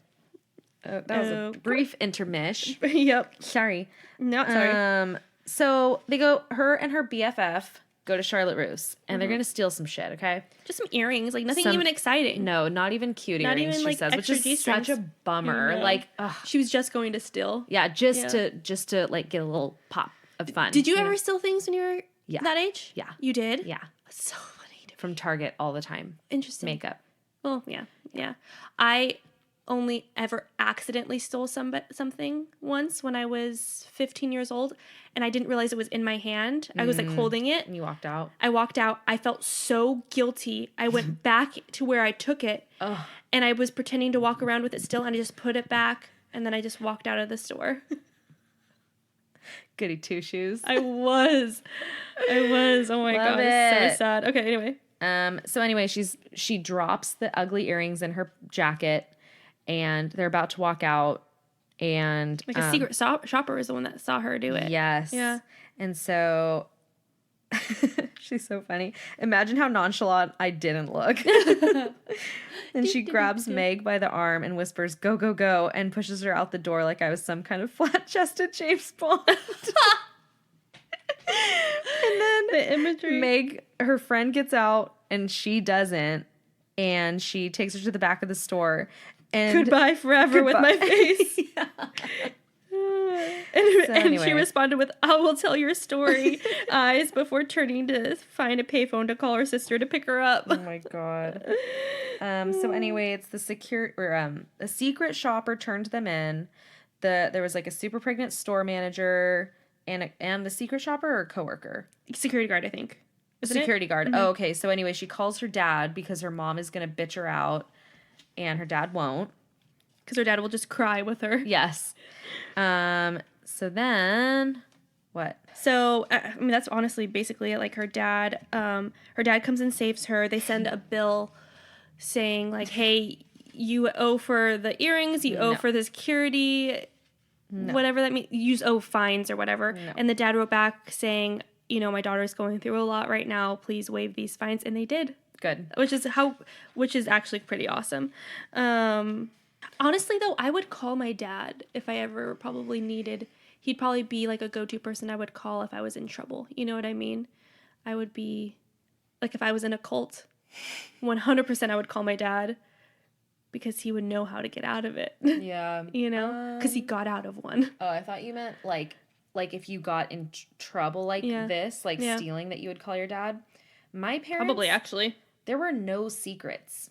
That was a brief intermish. Yep. Sorry. No, sorry. So they go, her and her BFF go to Charlotte Russe, and they're going to steal some shit, okay? Just some earrings. Like, nothing even exciting. No, not even cute Not earrings, even, she like, says, which extra is G-strings. such a bummer. Like, ugh. She was just going to steal. Yeah, just to, like, get a little pop of fun. Did you ever steal things when you were that age? Yeah. You did? Yeah. That's so funny to me. From Target all the time. Interesting. Makeup. Well, yeah. I only ever accidentally stole something once when I was 15 years old, and I didn't realize it was in my hand. I was like holding it. And you walked out? I walked out. I felt so guilty. I went back to where I took it, and I was pretending to walk around with it still, and I just put it back, and then I just walked out of the store. Goody two shoes. I was. Oh my God. It's so sad. Okay, anyway. So anyway, she drops the ugly earrings in her jacket, and they're about to walk out, and like a secret shopper is the one that saw her do it. Yes. Yeah. And so she's so funny. Imagine how nonchalant I didn't look. And she grabs Meg by the arm and whispers, "Go, go, go," and pushes her out the door like I was some kind of flat-chested James Bond. And then The imagery. Meg, her friend, gets out and she doesn't, and she takes her to the back of the store. And Goodbye forever with my face. And she responded with, "I will tell your story," eyes, before turning to find a payphone to call her sister to pick her up. Oh my God. So anyway, it's a secret shopper turned them in. There was like a super pregnant store manager and the secret shopper or coworker? Security guard, I think. Security guard. Mm-hmm. Oh, okay. So anyway, she calls her dad because her mom is going to bitch her out, and her dad won't. Because her dad will just cry with her. Yes. So then, what? So, I mean, that's honestly basically it. Like, her dad comes and saves her. They send a bill saying, like, hey, you owe for the earrings, you owe for the security, whatever that means. You just owe fines or whatever. No. And the dad wrote back saying, my daughter's going through a lot right now. Please waive these fines. And they did. Good. Which is actually pretty awesome. Honestly, though, I would call my dad if I ever probably needed. He'd probably be like a go-to person I would call if I was in trouble. You know what I mean? I would be, like, if I was in a cult, 100% I would call my dad because he would know how to get out of it. Yeah. Because he got out of one. Oh, I thought you meant like if you got in trouble like this, like stealing, that you would call your dad. My parents... Probably, actually. There were no secrets.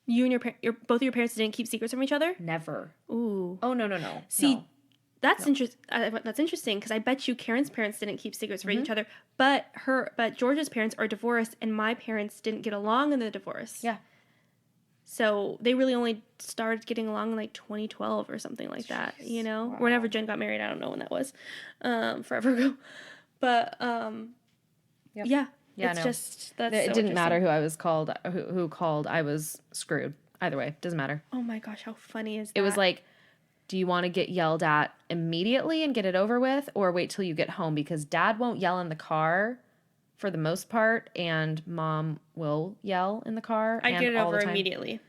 You and both of your parents didn't keep secrets from each other? Never. Ooh. Oh, no. See, that's interesting because I bet you Karen's parents didn't keep secrets from each other, but Georgia's parents are divorced, and my parents didn't get along in the divorce. Yeah. So they really only started getting along in like 2012 or something like that, Wow. Whenever Jen got married, I don't know when that was, forever ago. But, yeah. Yeah, it's just, that's it didn't matter who I was called, who called, I was screwed. Either way, doesn't matter. Oh my gosh, how funny is that? It was like, do you want to get yelled at immediately and get it over with, or wait till you get home? Because dad won't yell in the car for the most part, and mom will yell in the car. I get it over immediately.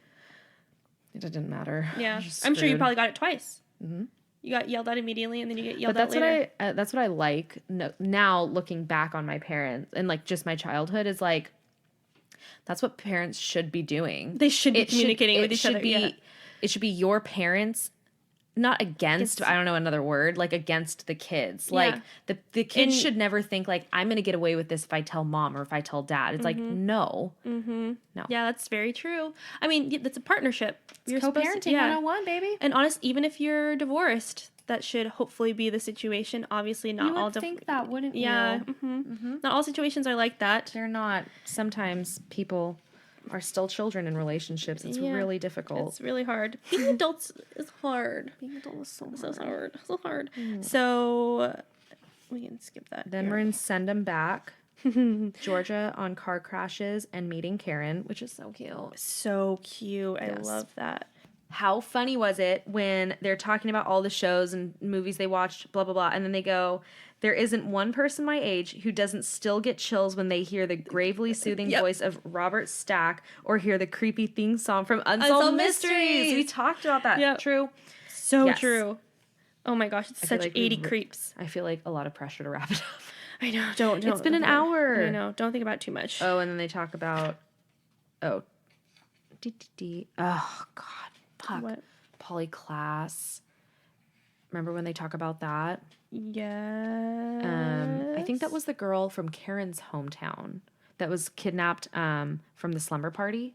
It didn't matter. Yeah. I'm sure you probably got it twice. Mm-hmm. You got yelled at immediately, and then you get yelled at later. That's what I like now, looking back on my parents and like just my childhood, is like, that's what parents should be doing. They should be communicating with each other. It should be your parents, not against, I don't know another word, like against the kids. Like the kids should never think like, I'm going to get away with this if I tell mom or if I tell dad. It's like, no. Mm-hmm. No. Yeah, that's very true. I mean, that's a partnership. It's co-parenting 101, baby. And honest, even if you're divorced, that should hopefully be the situation. Obviously, not all. You would think that, wouldn't you? Yeah. Mm-hmm. Mm-hmm. Not all situations are like that. They're not. Sometimes people are still children in relationships. It's really difficult. It's really hard. Being adults is hard. Being adult is so hard. So hard. So we can skip that. Then we're in Send 'Em Back. Georgia on car crashes and meeting Karen, which is so cute. So cute. Yes. I love that. how funny was it when they're talking about all the shows and movies they watched, blah, blah, blah, and then they go, there isn't one person my age who doesn't still get chills when they hear the gravely soothing voice of Robert Stack or hear the creepy theme song from Unsolved Mysteries. We talked about that. Yep. True. So true. Oh my gosh, it's such 80 creeps. I feel like a lot of pressure to wrap it up. I know. Don't. It's been an hour. I know. Don't think about it too much. Oh, and then they talk about, oh God. Fuck. What? Polyclass. Remember when they talk about that? Yeah. I think that was the girl from Karen's hometown that was kidnapped from the slumber party.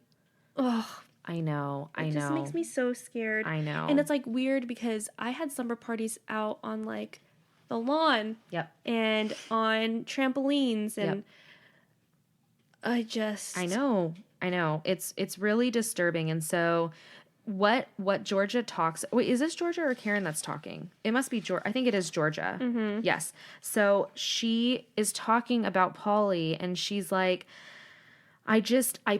Ugh. I know. It just makes me so scared. I know. And it's like weird because I had slumber parties out on like the lawn. Yep. And on trampolines and I know. It's really disturbing. And so what Georgia talks, wait, is this Georgia or Karen that's talking? It must be Georgia. I think it is Georgia. Mm-hmm. Yes. So she is talking about Polly and she's like, I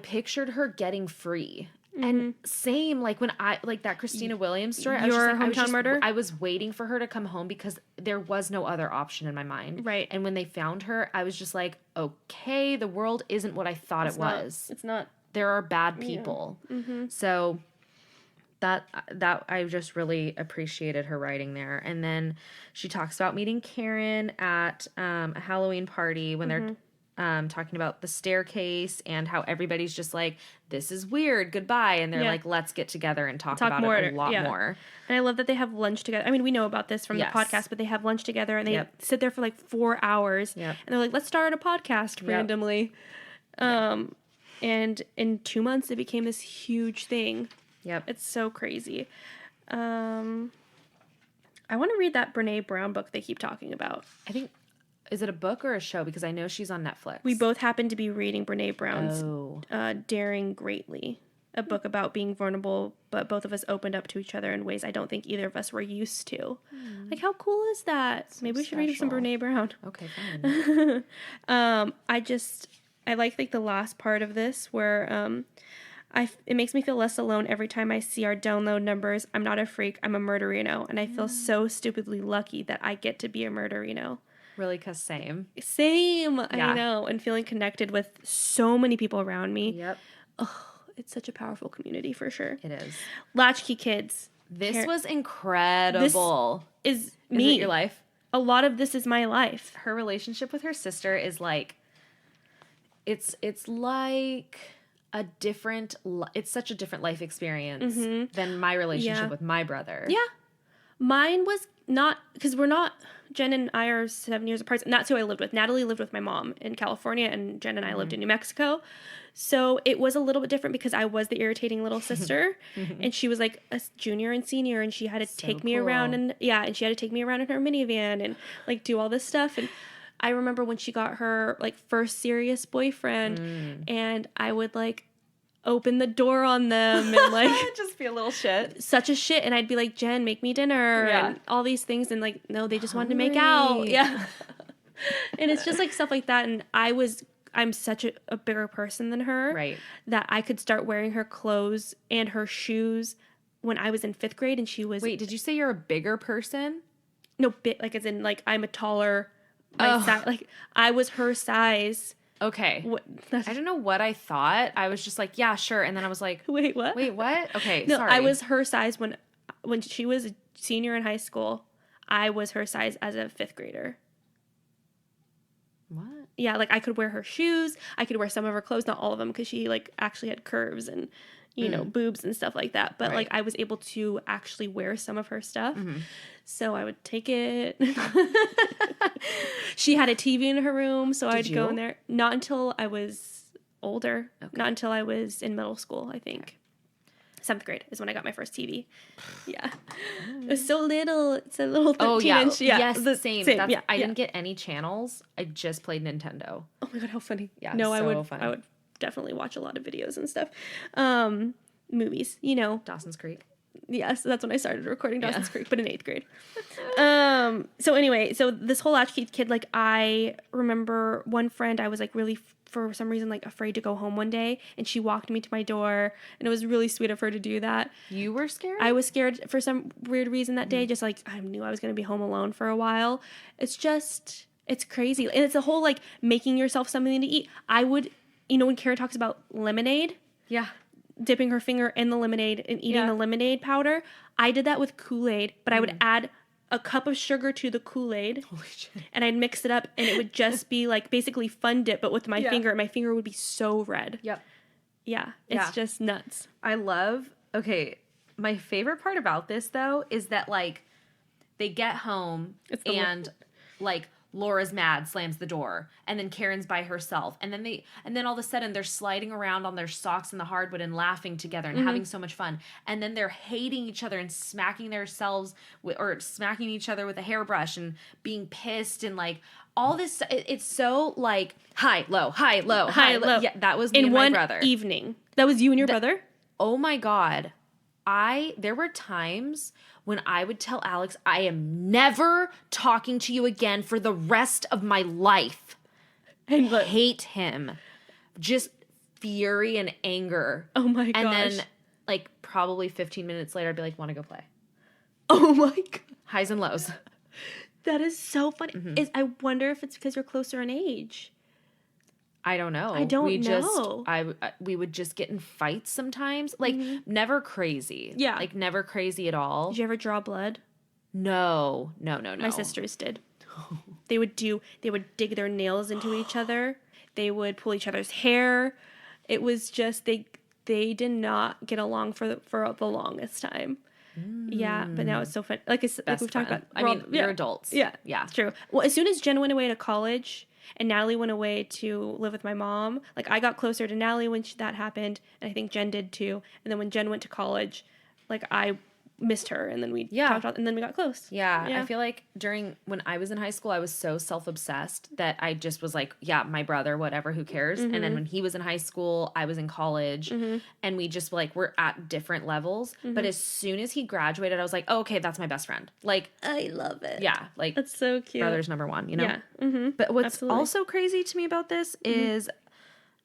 pictured her getting free. Mm-hmm. And same, like when that Christina Williams story. Hometown murder? I was waiting for her to come home because there was no other option in my mind. Right. And when they found her, I was just like, okay, the world isn't what I thought it was. It's not. There are bad people. Yeah. Mm-hmm. So that I just really appreciated her writing there. And then she talks about meeting Karen at a Halloween party when they're talking about the staircase and how everybody's just like, this is weird, goodbye. And they're like, let's get together and talk about it a lot more. And I love that they have lunch together. I mean, we know about this from the podcast, but they have lunch together and they sit there for like 4 hours. Yep. And they're like, let's start a podcast randomly. And in 2 months, it became this huge thing. Yep. It's so crazy. I want to read that Brene Brown book they keep talking about. I think, is it a book or a show? Because I know she's on Netflix. We both happen to be reading Brene Brown's Daring Greatly, a book about being vulnerable, but both of us opened up to each other in ways I don't think either of us were used to. Like, how cool is that? So maybe we should read some Brene Brown. Okay, fine. I like the last part of this where it makes me feel less alone every time I see our download numbers. I'm not a freak. I'm a murderino. And I feel so stupidly lucky that I get to be a murderino. Really, because same. Yeah. I know. And feeling connected with so many people around me. Yep. Oh, it's such a powerful community for sure. It is. Latchkey kids. This was incredible. This is me. Is it your life? A lot of this is my life. Her relationship with her sister is like, it's like a different, it's such a different life experience than my relationship with my brother. Yeah. Mine was not, because Jen and I are 7 years apart. That's who I lived with. Natalie lived with my mom in California, and Jen and I lived in New Mexico. So it was a little bit different because I was the irritating little sister, and she was like a junior and senior, and she had to take me around, and she had to take me around in her minivan and like do all this stuff. And I remember when she got her like first serious boyfriend, and I would like open the door on them and like just be a little shit. Such a shit. And I'd be like, Jen, make me dinner and all these things. And like, no, they just wanted to make out. Yeah. And it's just like stuff like that. And I'm such a bigger person than her. Right. That I could start wearing her clothes and her shoes when I was in 5th grade and she was. Wait, did you say you're a bigger person? No, like as in like I'm a taller, like I was her size. Okay. I don't know what I thought. I was just like, yeah, sure. And then I was like, wait, what? Okay, no, sorry. I was her size when she was a senior in high school. I was her size as a 5th grader. What? Yeah, like I could wear her shoes. I could wear some of her clothes, not all of them, because she like actually had curves and boobs and stuff like that. But like I was able to actually wear some of her stuff. So I would take it. She had a TV in her room, so I'd go in there. Not until I was older. Okay. Not until I was in middle school, I think. Okay. 7th grade is when I got my first TV. Yeah. It was so little. It's a little 13-inch. Yeah. Yes, the same. I didn't get any channels. I just played Nintendo. Oh my God, how funny. Yeah, no, so I would definitely watch a lot of videos and stuff. Movies, Dawson's Creek. Yes, that's when I started recording Dawson's Creek, but in 8th grade. So anyway, so this whole latchkey kid, like, I remember one friend, I was like really, for some reason, like afraid to go home one day, and she walked me to my door, and it was really sweet of her to do that. You were scared? I was scared for some weird reason that day, just like I knew I was going to be home alone for a while. It's crazy. And it's a whole like making yourself something to eat. I would, when Kara talks about lemonade. Yeah. Dipping her finger in the lemonade and eating the lemonade powder. I did that with Kool-Aid, but I would add a cup of sugar to the Kool-Aid. Holy shit. And I'd mix it up, and it would just be like basically Fun Dip, but with my finger, and my finger would be so red. Yep. Yeah, it's just nuts. Okay, my favorite part about this, though, is that, like, they get home, and, like, Laura's mad, slams the door, and then Karen's by herself, and then all of a sudden they're sliding around on their socks in the hardwood and laughing together and having so much fun, and then they're hating each other and smacking themselves or smacking each other with a hairbrush and being pissed and like all this. It's so like high low. Yeah, that was me and my brother. In one evening. That was you and your brother? Oh my God. There were times when I would tell Alex, I am never talking to you again for the rest of my life. And hate him. Just fury and anger. Oh my gosh. And then, like, probably 15 minutes later, I'd be like, want to go play. Oh my God. Highs and lows. That is so funny. Mm-hmm. I wonder if it's because you're closer in age. I don't know. We would just get in fights sometimes. Like, never crazy. Yeah. Like, never crazy at all. Did you ever draw blood? No. My sisters did. They would dig their nails into each other. They would pull each other's hair. It was just, they did not get along for the longest time. Yeah, but now it's so fun. Like we've talked about. You're adults. Yeah. It's true. Well, as soon as Jen went away to college and Natalie went away to live with my mom, like I got closer to Natalie when that happened, and I think Jen did too. And then when Jen went to college, like I missed her, and then we talked about, and then we got close. Yeah, I feel like when I was in high school, I was so self-obsessed that I just was like, yeah, my brother, whatever, who cares? And then when he was in high school, I was in college, and we just like we're at different levels. But as soon as he graduated, I was like, oh, okay, that's my best friend. Like, I love it. Yeah, like that's so cute. Brother's number one, Yeah. But what's also crazy to me about this is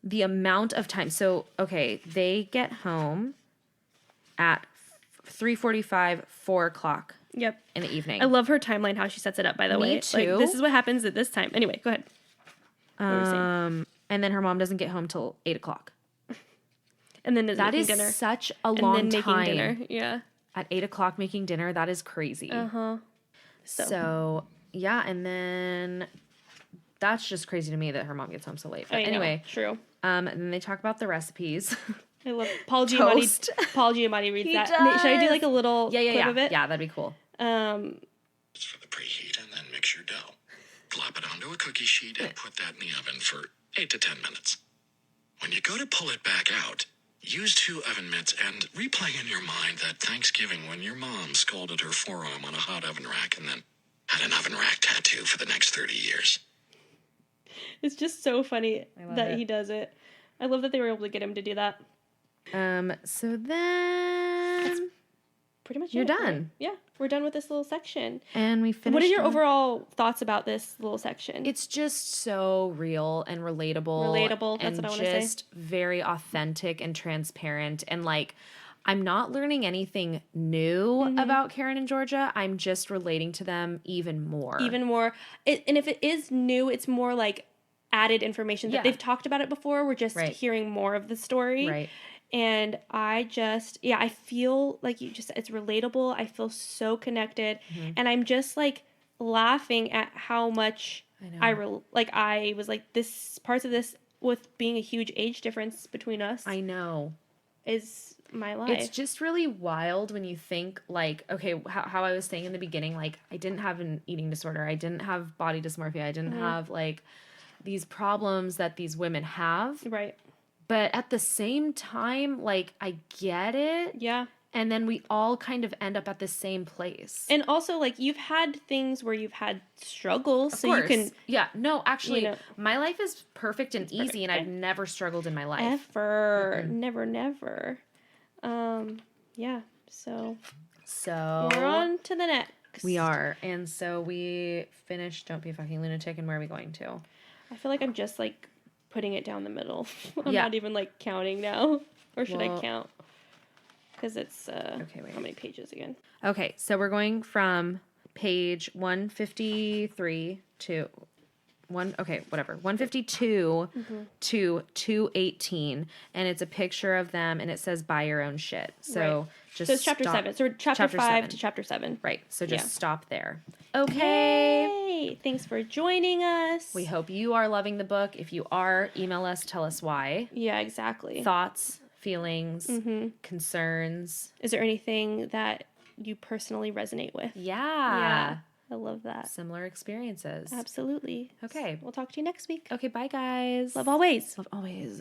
the amount of time. So, okay, they get home at 3:45, 4 o'clock. Yep. In the evening. I love her timeline, how she sets it up, by the way. Me too. Like, this is what happens at this time. Anyway, go ahead. And then her mom doesn't get home till 8 o'clock. And then that is dinner. Such a long time. Making dinner. Yeah. At 8 o'clock making dinner, that is crazy. So yeah, and then that's just crazy to me that her mom gets home so late. But anyway. True. And then they talk about the recipes. I love Paul Giamatti. Paul Giamatti reads that. Does. Should I do like a little clip of it? Yeah, that'd be cool. For the preheat, and then mix your dough. Flop it onto a cookie sheet and put that in the oven for 8 to 10 minutes. When you go to pull it back out, use 2 oven mitts and replay in your mind that Thanksgiving when your mom scalded her forearm on a hot oven rack and then had an oven rack tattoo for the next 30 years. It's just so funny that he does it. I love that they were able to get him to do that. So then that's pretty much you're done. Right? Yeah, we're done with this little section. And we finished. What are your overall thoughts about this little section? It's just so real and relatable. That's what I want to say. Just very authentic and transparent. And like, I'm not learning anything new about Karen and Georgia. I'm just relating to them even more. And if it is new, it's more like added information that they've talked about it before. We're just hearing more of the story. Right. And I feel like it's relatable. I feel so connected. And I'm just like laughing at how much I was like, this parts of this with being a huge age difference between us. I know. Is my life. It's just really wild when you think like, okay, how I was saying in the beginning, like I didn't have an eating disorder. I didn't have body dysmorphia. I didn't have like these problems that these women have. Right. But at the same time, like, I get it. Yeah. And then we all kind of end up at the same place. And also, like, you've had things where you've had struggles. Of course. You can... Yeah. No, actually, my life is perfect and easy, and I've never struggled in my life. Ever. Never. Yeah. So So we're on to the next. We are. And so we finished Don't Be a Fucking Lunatic, and where are we going to? I feel like I'm just like putting it down the middle. I'm Yeah. not even like counting now. Or should I Well- count? Because it's Okay, wait. how many pages again? Okay, so we're going from page 153 to 152 to 218, and it's a picture of them, and it says buy your own shit. So Right. just So it's chapter stop- 7. So we're chapter 5 7. to chapter 7. Right. So just Yeah. stop there. Okay. Yay! Thanks for joining us. We hope you are loving the book. If you are, email us, tell us why. Yeah, exactly. Thoughts, feelings, concerns. Is there anything that you personally resonate with? Yeah. I love that. Similar experiences. Absolutely. Okay. We'll talk to you next week. Okay, bye guys. Love always. Love always.